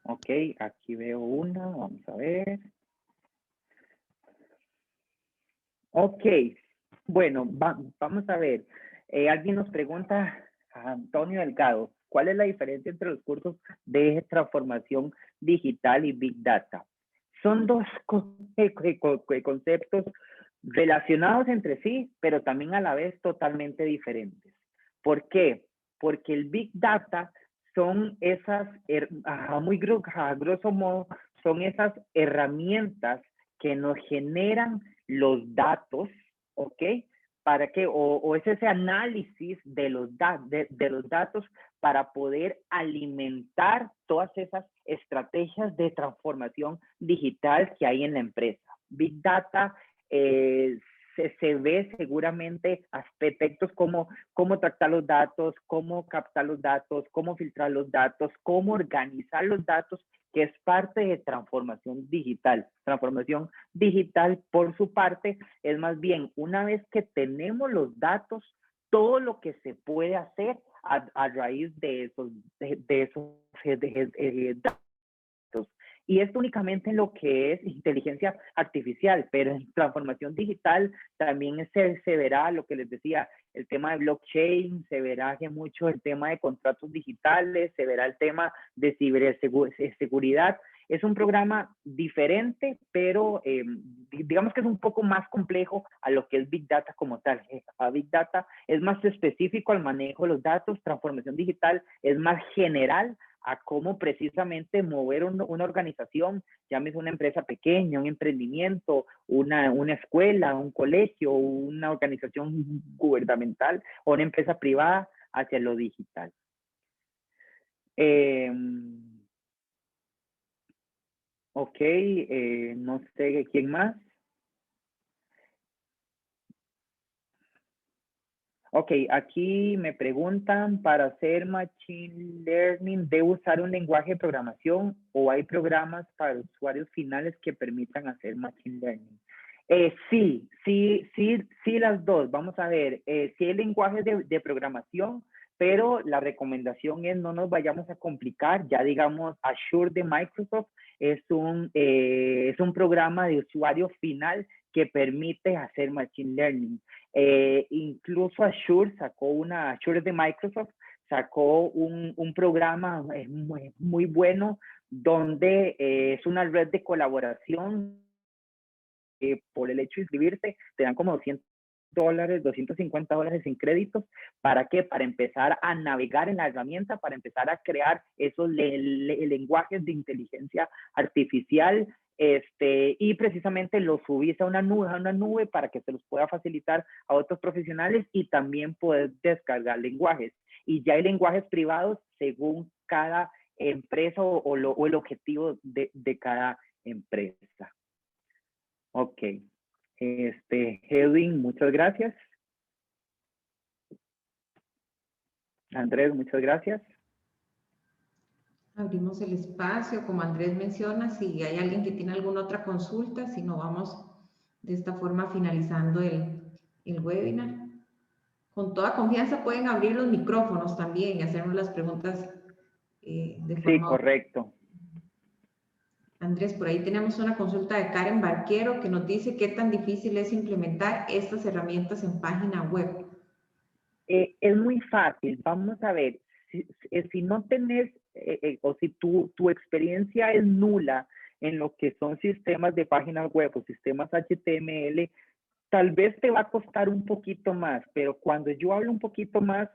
Ok, aquí veo una, vamos a ver. Ok, bueno, vamos a ver. Alguien nos pregunta, Antonio Delgado, ¿cuál es la diferencia entre los cursos de transformación digital y Big Data? Son dos conceptos relacionados entre sí, pero también a la vez totalmente diferentes. ¿Por qué? Porque el Big Data son esas, muy a grosso modo, son esas herramientas que nos generan los datos, ¿ok? Para que, o es ese análisis de los datos para poder alimentar todas esas estrategias de transformación digital que hay en la empresa. Big Data se ve seguramente aspectos como cómo tratar los datos, cómo captar los datos, cómo filtrar los datos, cómo organizar los datos, que es parte de transformación digital. Transformación digital, por su parte, es más bien una vez que tenemos los datos, todo lo que se puede hacer a raíz de esos datos. Y esto únicamente en lo que es inteligencia artificial, pero en transformación digital también se verá lo que les decía, el tema de blockchain, se verá que mucho el tema de contratos digitales, se verá el tema de ciberseguridad. Es un programa diferente, pero digamos que es un poco más complejo a lo que es Big Data como tal. A Big Data es más específico al manejo de los datos, transformación digital es más general a cómo precisamente mover una organización, llámese una empresa pequeña, un emprendimiento, una escuela, un colegio, una organización gubernamental o una empresa privada hacia lo digital. Ok, no sé quién más. Ok, aquí me preguntan, para hacer Machine Learning, ¿debo usar un lenguaje de programación o hay programas para usuarios finales que permitan hacer Machine Learning? Sí, las dos. Vamos a ver, sí hay lenguajes de programación, pero la recomendación es no nos vayamos a complicar. Ya digamos, Azure de Microsoft es un programa de usuario final que permite hacer Machine Learning. Incluso Azure de Microsoft, sacó un programa muy bueno donde es una red de colaboración. Por el hecho de inscribirse, te dan como $200, $250 en créditos. ¿Para qué? Para empezar a navegar en la herramienta, para empezar a crear esos lenguajes de inteligencia artificial. Y precisamente los subís a una nube para que se los pueda facilitar a otros profesionales y también poder descargar lenguajes. Y ya hay lenguajes privados según cada empresa o el objetivo de cada empresa. Ok. Edwin, muchas gracias. Andrés, muchas gracias. Abrimos el espacio, como Andrés menciona, si hay alguien que tiene alguna otra consulta, si no vamos de esta forma finalizando el webinar. Con toda confianza pueden abrir los micrófonos también y hacernos las preguntas de forma... Sí, correcto. Andrés, por ahí tenemos una consulta de Karen Barquero que nos dice qué tan difícil es implementar estas herramientas en página web. Es muy fácil. Vamos a ver, si no tenés o si tu experiencia es nula en lo que son sistemas de páginas web o sistemas HTML, tal vez te va a costar un poquito más, pero cuando yo hablo un poquito más,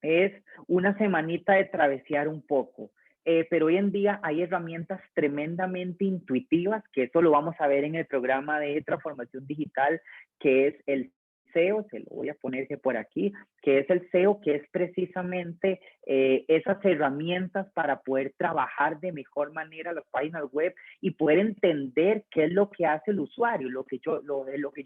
es una semanita de travesear un poco. Pero hoy en día hay herramientas tremendamente intuitivas, que eso lo vamos a ver en el programa de transformación digital, que es el SEO, se lo voy a poner por aquí, que es el SEO, que es precisamente esas herramientas para poder trabajar de mejor manera las páginas web y poder entender qué es lo que hace el usuario, lo que yo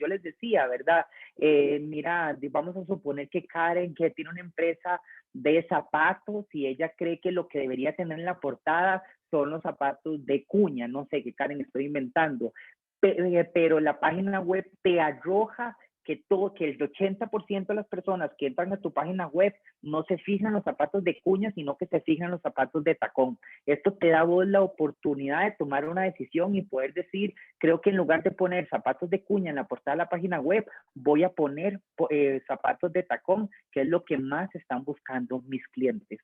les decía, ¿verdad? Mira, vamos a suponer que Karen, que tiene una empresa de zapatos y ella cree que lo que debería tener en la portada son los zapatos de cuña, no sé qué, Karen, estoy inventando, pero la página web te arroja que el 80% de las personas que entran a tu página web no se fijan en los zapatos de cuña, sino que se fijan en los zapatos de tacón. Esto te da a vos la oportunidad de tomar una decisión y poder decir, creo que en lugar de poner zapatos de cuña en la portada de la página web, voy a poner zapatos de tacón, que es lo que más están buscando mis clientes.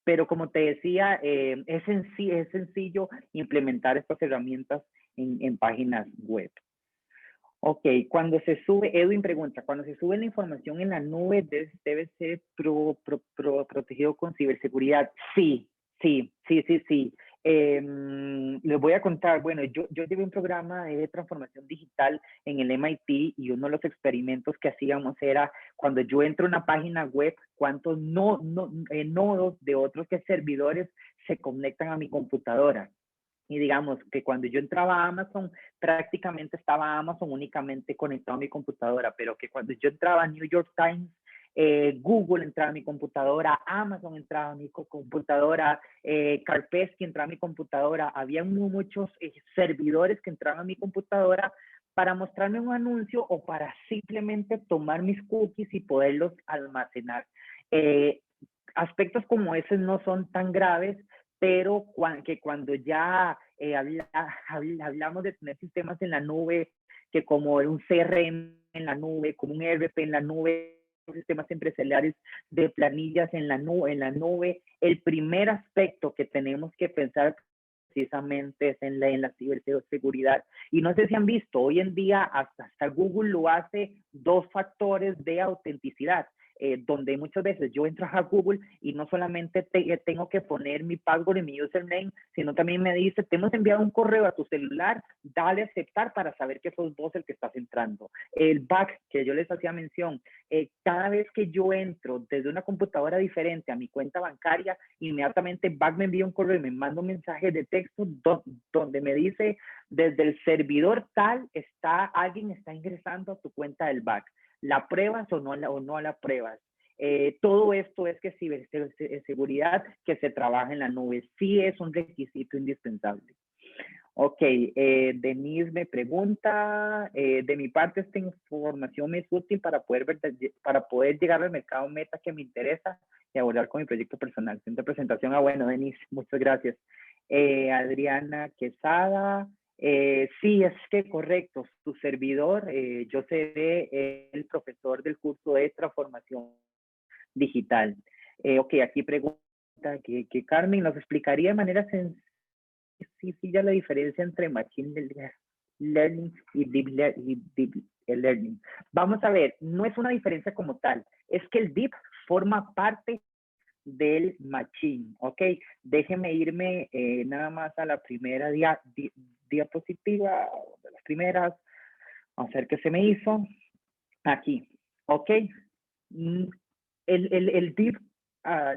Pero como te decía, es sencillo implementar estas herramientas en páginas web. Ok, cuando se sube, Edwin pregunta, cuando se sube la información en la nube, ¿debe ser protegido con ciberseguridad? Sí. Les voy a contar, bueno, yo llevé un programa de transformación digital en el MIT y uno de los experimentos que hacíamos era cuando yo entro a una página web, cuántos nodos de otros servidores se conectan a mi computadora. Y digamos que cuando yo entraba a Amazon, prácticamente estaba Amazon únicamente conectado a mi computadora, pero que cuando yo entraba a New York Times, Google entraba a mi computadora, Amazon entraba a mi computadora, Kaspersky entraba a mi computadora, había muchos servidores que entraban a mi computadora para mostrarme un anuncio o para simplemente tomar mis cookies y poderlos almacenar. Aspectos como esos no son tan graves, pero cuando ya hablamos de tener sistemas en la nube, que como un CRM en la nube, como un ERP en la nube, sistemas empresariales de planillas en la nube, el primer aspecto que tenemos que pensar precisamente es en la ciberseguridad. Y no sé si han visto, hoy en día hasta Google lo hace 2 factores de autenticidad. Donde muchas veces yo entro a Google y no solamente tengo que poner mi password y mi username, sino también me dice, te hemos enviado un correo a tu celular, dale a aceptar para saber que sos vos el que estás entrando. El back que yo les hacía mención, cada vez que yo entro desde una computadora diferente a mi cuenta bancaria, inmediatamente back me envía un correo y me manda un mensaje de texto donde me dice, desde el servidor tal, alguien está ingresando a tu cuenta del back. ¿La pruebas o no la pruebas? Todo esto es que ciberseguridad que se trabaja en la nube sí es un requisito indispensable. Ok, Denise me pregunta, de mi parte esta información me es útil para poder llegar al mercado meta que me interesa y abordar con mi proyecto personal. Centro de presentación, bueno, Denise, muchas gracias. Adriana Quesada, sí, es que correcto, su servidor, yo seré el profesor del curso de transformación digital. Ok, aquí pregunta que Carmen nos explicaría de manera sencilla la diferencia entre Machine Learning y Deep Learning. Vamos a ver, no es una diferencia como tal, es que el Deep forma parte del Machine, ¿ok? Déjeme irme nada más a la primera diapositiva, de las primeras, vamos a ver qué se me hizo, aquí, ¿ok? El Deep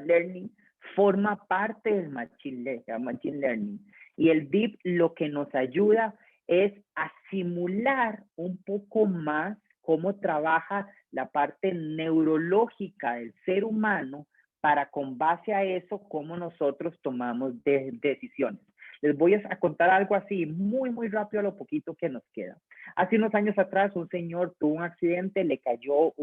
Learning forma parte del Machine Learning. Y el Deep lo que nos ayuda es a simular un poco más cómo trabaja la parte neurológica del ser humano para con base a eso cómo nosotros tomamos decisiones. Les voy a contar algo así muy rápido a lo poquito que nos queda. Hace unos años atrás un señor tuvo un accidente, le cayó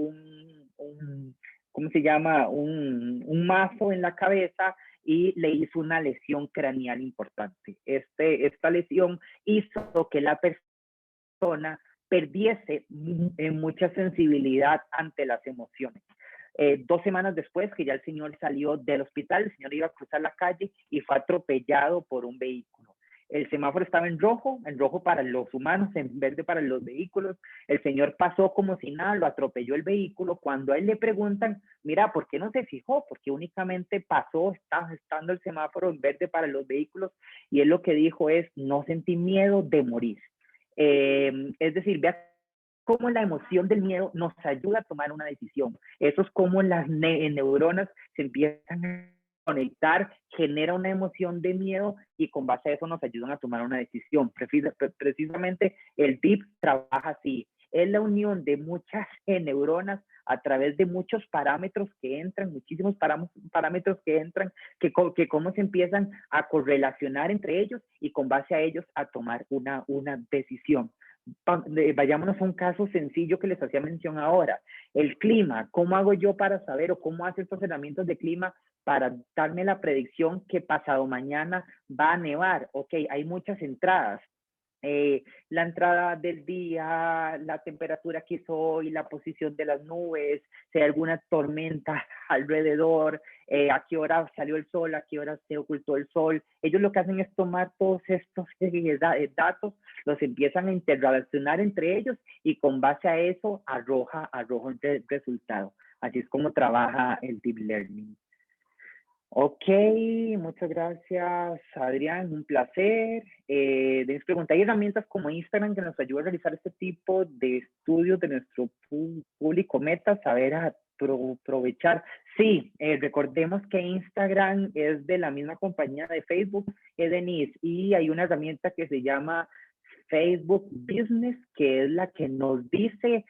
¿cómo se llama? Un mazo en la cabeza y le hizo una lesión craneal importante. Esta lesión hizo que la persona perdiese mucha sensibilidad ante las emociones. 2 semanas después que ya el señor salió del hospital, el señor iba a cruzar la calle y fue atropellado por un vehículo. El semáforo estaba en rojo para los humanos, en verde para los vehículos. El señor pasó como si nada, lo atropelló el vehículo. Cuando a él le preguntan, mira, ¿por qué no se fijó? Porque únicamente pasó, estando el semáforo en verde para los vehículos. Y él lo que dijo es, no sentí miedo de morir. Es decir, vea cómo la emoción del miedo nos ayuda a tomar una decisión. Eso es como las neuronas se empiezan a conectar, genera una emoción de miedo y con base a eso nos ayudan a tomar una decisión. Precisamente el DIP trabaja así. Es la unión de muchas neuronas a través de muchos parámetros que entran, muchísimos parámetros que entran, que cómo se empiezan a correlacionar entre ellos y con base a ellos a tomar una decisión. Vayámonos a un caso sencillo que les hacía mención ahora. El clima, ¿cómo hago yo para saber o cómo hace estos herramientas de clima para darme la predicción que pasado mañana va a nevar? Ok, hay muchas entradas. La entrada del día, la temperatura que hizo hoy, la posición de las nubes, si hay alguna tormenta alrededor, a qué hora salió el sol, a qué hora se ocultó el sol. Ellos lo que hacen es tomar todos estos datos, los empiezan a interrelacionar entre ellos y con base a eso arroja el resultado. Así es como trabaja el Deep Learning. Ok, muchas gracias, Adrián, un placer. Les pregunté, ¿hay herramientas como Instagram que nos ayudan a realizar este tipo de estudios de nuestro público meta, saber aprovechar? Sí, recordemos que Instagram es de la misma compañía de Facebook, Denise, y hay una herramienta que se llama Facebook Business, que es la que nos dice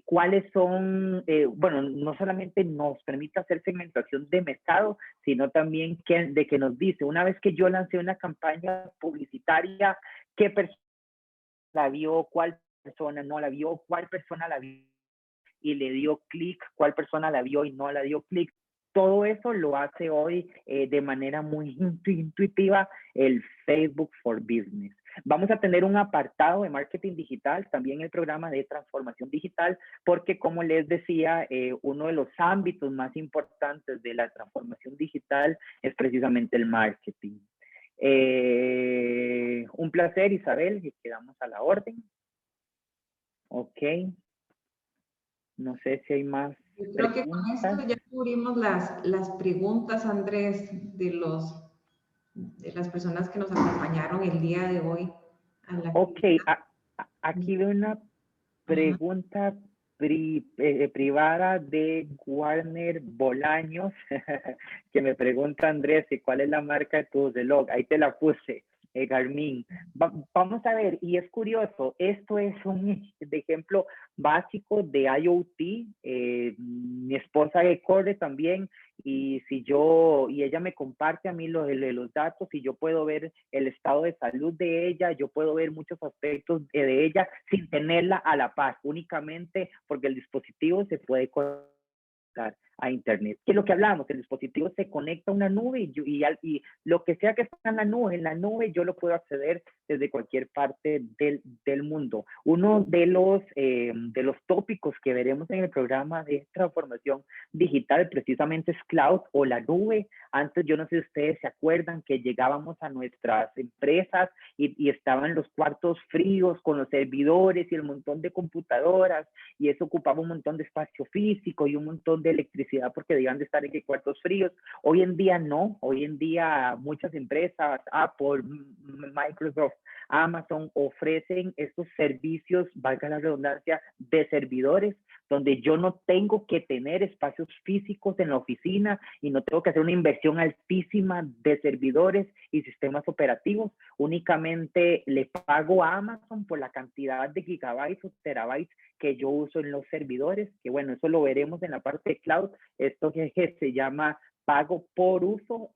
cuáles son, bueno, no solamente nos permite hacer segmentación de mercado, sino también que nos dice, una vez que yo lancé una campaña publicitaria, qué persona la vio, cuál persona no la vio, cuál persona la vio y le dio clic, cuál persona la vio y no la dio clic. Todo eso lo hace hoy de manera muy intuitiva el Facebook for Business. Vamos a tener un apartado de marketing digital, también el programa de transformación digital, porque como les decía, uno de los ámbitos más importantes de la transformación digital es precisamente el marketing. Un placer, Isabel, y quedamos a la orden. Ok. No sé si hay más. Yo creo que con esto ya cubrimos las preguntas, Andrés, de las personas que nos acompañaron el día de hoy. Ok, aquí veo una pregunta privada de Warner Bolaños, que me pregunta, Andrés, ¿cuál es la marca de tu reloj? Ahí te la puse. Garmin. Vamos a ver, y es curioso, esto es un ejemplo básico de IoT. Mi esposa corre también, y y ella me comparte a mí los datos, y yo puedo ver el estado de salud de ella, yo puedo ver muchos aspectos de ella sin tenerla a la par, únicamente porque el dispositivo se puede conectar a internet. ¿Qué es lo que hablamos? El dispositivo se conecta a una nube y lo que sea que está en la nube yo lo puedo acceder desde cualquier parte del mundo. Uno de los tópicos que veremos en el programa de transformación digital precisamente es cloud o la nube. Antes, yo no sé si ustedes se acuerdan que llegábamos a nuestras empresas y estaban los cuartos fríos con los servidores y el montón de computadoras, y eso ocupaba un montón de espacio físico y un montón de electricidad porque debían de estar en cuartos fríos. Hoy en día no, hoy en día muchas empresas, Apple, Microsoft, Amazon, ofrecen estos servicios, valga la redundancia, de servidores, donde yo no tengo que tener espacios físicos en la oficina y no tengo que hacer una inversión altísima de servidores y sistemas operativos. Únicamente le pago a Amazon por la cantidad de gigabytes o terabytes que yo uso en los servidores, que bueno, eso lo veremos en la parte de cloud. Esto que se llama pago por uso.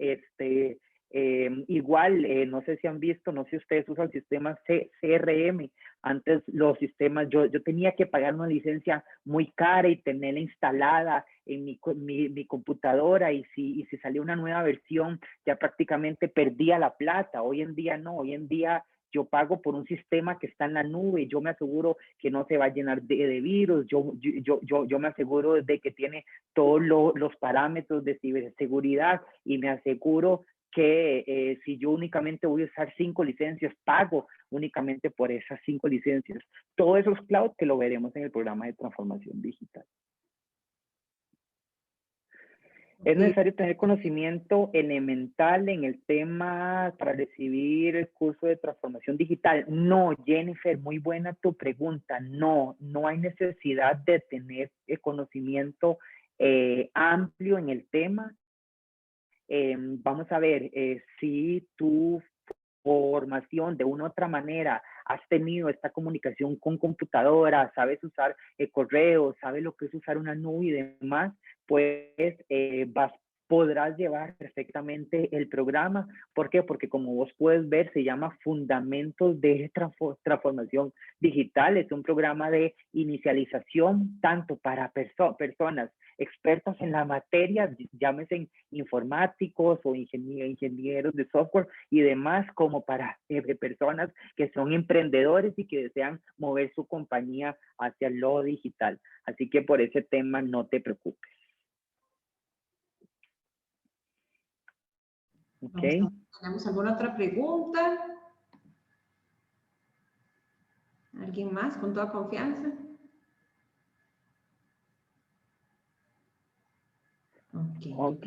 Igual, no sé si han visto, no sé si ustedes usan sistemas CRM. Antes los sistemas, yo tenía que pagar una licencia muy cara y tenerla instalada en mi computadora, y si salía una nueva versión ya prácticamente perdía la plata. Hoy en día no, hoy en día yo pago por un sistema que está en la nube, yo me aseguro que no se va a llenar de virus, yo me aseguro de que tiene todos los parámetros de ciberseguridad, y me aseguro que si yo únicamente voy a usar 5 licencias, pago únicamente por esas 5 licencias. Todo eso es cloud, que lo veremos en el programa de transformación digital. ¿Es necesario tener conocimiento elemental en el tema para recibir el curso de transformación digital? No, Jennifer, muy buena tu pregunta. No hay necesidad de tener conocimiento amplio en el tema. Vamos a ver, si tu formación de una u otra manera has tenido esta comunicación con computadora, sabes usar correo, sabes lo que es usar una nube y demás, pues podrás llevar perfectamente el programa. ¿Por qué? Porque como vos puedes ver, se llama Fundamentos de Transformación Digital. Es un programa de inicialización tanto para personas expertas en la materia, llámese informáticos o ingenieros de software y demás, como para personas que son emprendedores y que desean mover su compañía hacia lo digital. Así que por ese tema no te preocupes. Okay. ¿Tenemos alguna otra pregunta? ¿Alguien más con toda confianza? Ok,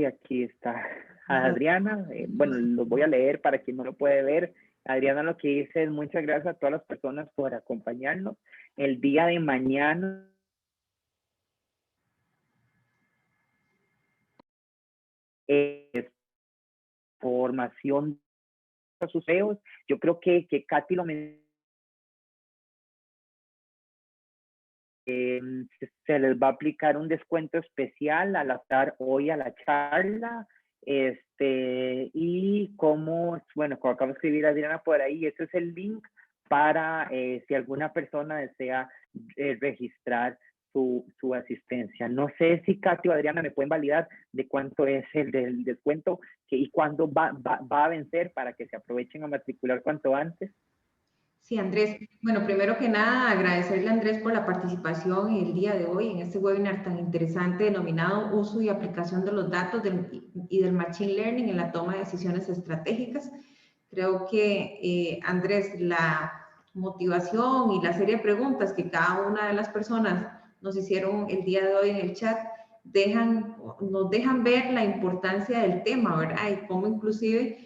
aquí está Adriana. Bueno, lo voy a leer para quien no lo puede ver. Adriana lo que dice es: muchas gracias a todas las personas por acompañarnos. El día de mañana formación de sus CEOs. Yo creo que Katy lo mencionó. Se les va a aplicar un descuento especial al estar hoy a la charla. Y como acabo de escribir Adriana por ahí, ese es el link para si alguna persona desea registrar su asistencia. No sé si Katy o Adriana me pueden validar de cuánto es el del descuento y cuándo va a vencer, para que se aprovechen a matricular cuanto antes. Sí, Andrés. Bueno, primero que nada, agradecerle a Andrés por la participación el día de hoy en este webinar tan interesante denominado Uso y aplicación de los datos y del Machine Learning en la toma de decisiones estratégicas. Creo que, Andrés, la motivación y la serie de preguntas que cada una de las personas nos hicieron el día de hoy en el chat nos dejan ver la importancia del tema, ¿verdad? Y cómo inclusive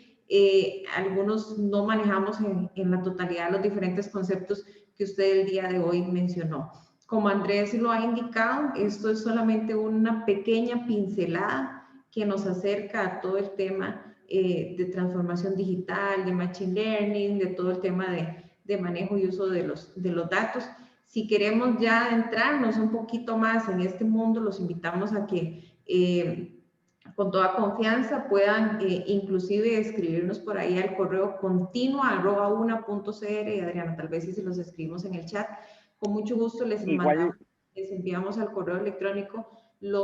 algunos no manejamos en la totalidad los diferentes conceptos que usted el día de hoy mencionó. Como Andrés lo ha indicado, esto es solamente una pequeña pincelada que nos acerca a todo el tema de transformación digital, de machine learning, de todo el tema de manejo y uso de los datos. Si queremos ya adentrarnos un poquito más en este mundo, los invitamos a que con toda confianza puedan inclusive escribirnos por ahí al correo continua@una.cr, y Adriana, tal vez si se los escribimos en el chat, con mucho gusto les enviamos al correo electrónico la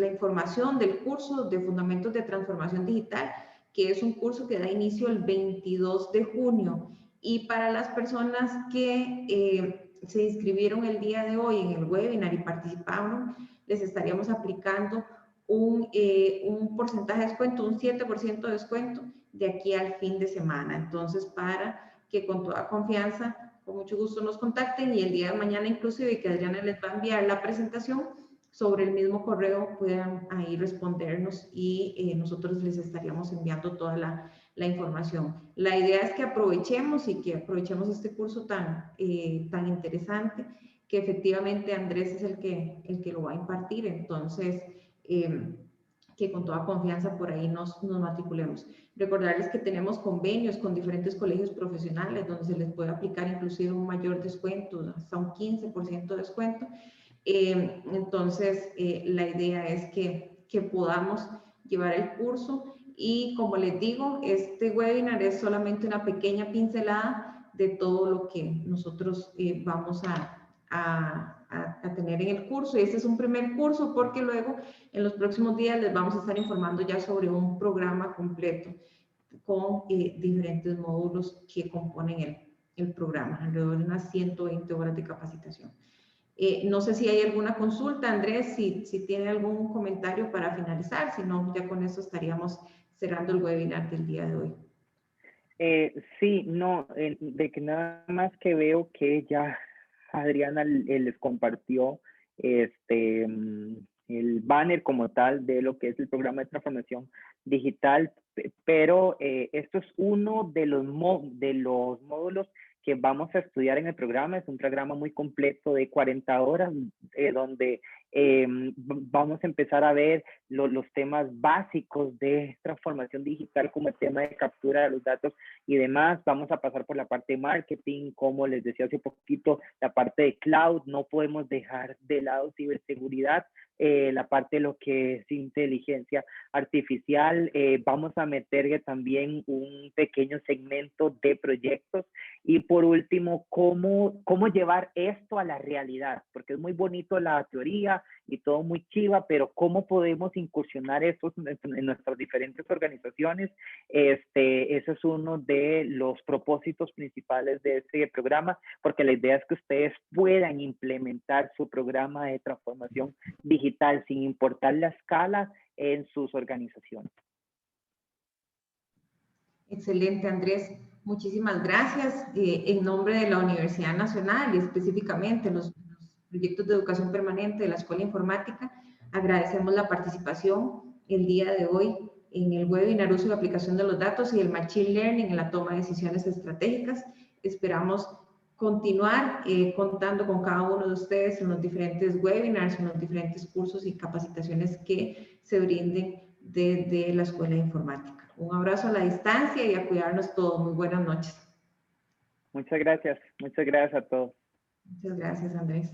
información del curso de Fundamentos de Transformación Digital, que es un curso que da inicio el 22 de junio. Y para las personas que se inscribieron el día de hoy en el webinar y participaron, les estaríamos aplicando un porcentaje de descuento, un 7% de descuento de aquí al fin de semana. Entonces, para que con toda confianza, con mucho gusto nos contacten, y el día de mañana inclusive que Adriana les va a enviar la presentación, sobre el mismo correo puedan ahí respondernos y nosotros les estaríamos enviando toda la información. La idea es que aprovechemos este curso tan interesante, que efectivamente Andrés es el que lo va a impartir. Entonces, que con toda confianza por ahí nos matriculemos. Recordarles que tenemos convenios con diferentes colegios profesionales donde se les puede aplicar inclusive un mayor descuento, hasta un 15% de descuento. Entonces, la idea es que podamos llevar el curso, y como les digo, este webinar es solamente una pequeña pincelada de todo lo que nosotros vamos a tener en el curso. Y este es un primer curso, porque luego en los próximos días les vamos a estar informando ya sobre un programa completo con diferentes módulos que componen el programa, alrededor de unas 120 horas de capacitación. No sé si hay alguna consulta, Andrés, si tiene algún comentario para finalizar. Si no, ya con eso estaríamos cerrando el webinar del día de hoy. Sí, no, de que nada más que veo que ya Adriana les compartió el banner como tal de lo que es el programa de transformación digital, pero esto es uno de los módulos que vamos a estudiar en el programa. Es un programa muy completo de 40 horas, donde vamos a empezar a ver los temas básicos de transformación digital, como el tema de captura de los datos y demás. Vamos a pasar por la parte de marketing, como les decía hace poquito, la parte de cloud. No podemos dejar de lado ciberseguridad, la parte de lo que es inteligencia artificial. Vamos a meter también un pequeño segmento de proyectos, y por último, cómo llevar esto a la realidad, porque es muy bonito la teoría y todo muy chiva, pero cómo podemos incursionar eso en nuestras diferentes organizaciones. Ese es uno de los propósitos principales de este programa, porque la idea es que ustedes puedan implementar su programa de transformación digital sin importar la escala en sus organizaciones. Excelente, Andrés. Muchísimas gracias. En nombre de la Universidad Nacional y específicamente los proyectos de educación permanente de la Escuela Informática, agradecemos la participación el día de hoy en el webinar Uso y Aplicación de los Datos y el Machine Learning en la toma de decisiones estratégicas. Esperamos continuar contando con cada uno de ustedes en los diferentes webinars, en los diferentes cursos y capacitaciones que se brinden desde la Escuela de Informática. Un abrazo a la distancia y a cuidarnos todos. Muy buenas noches. Muchas gracias a todos. Muchas gracias, Andrés.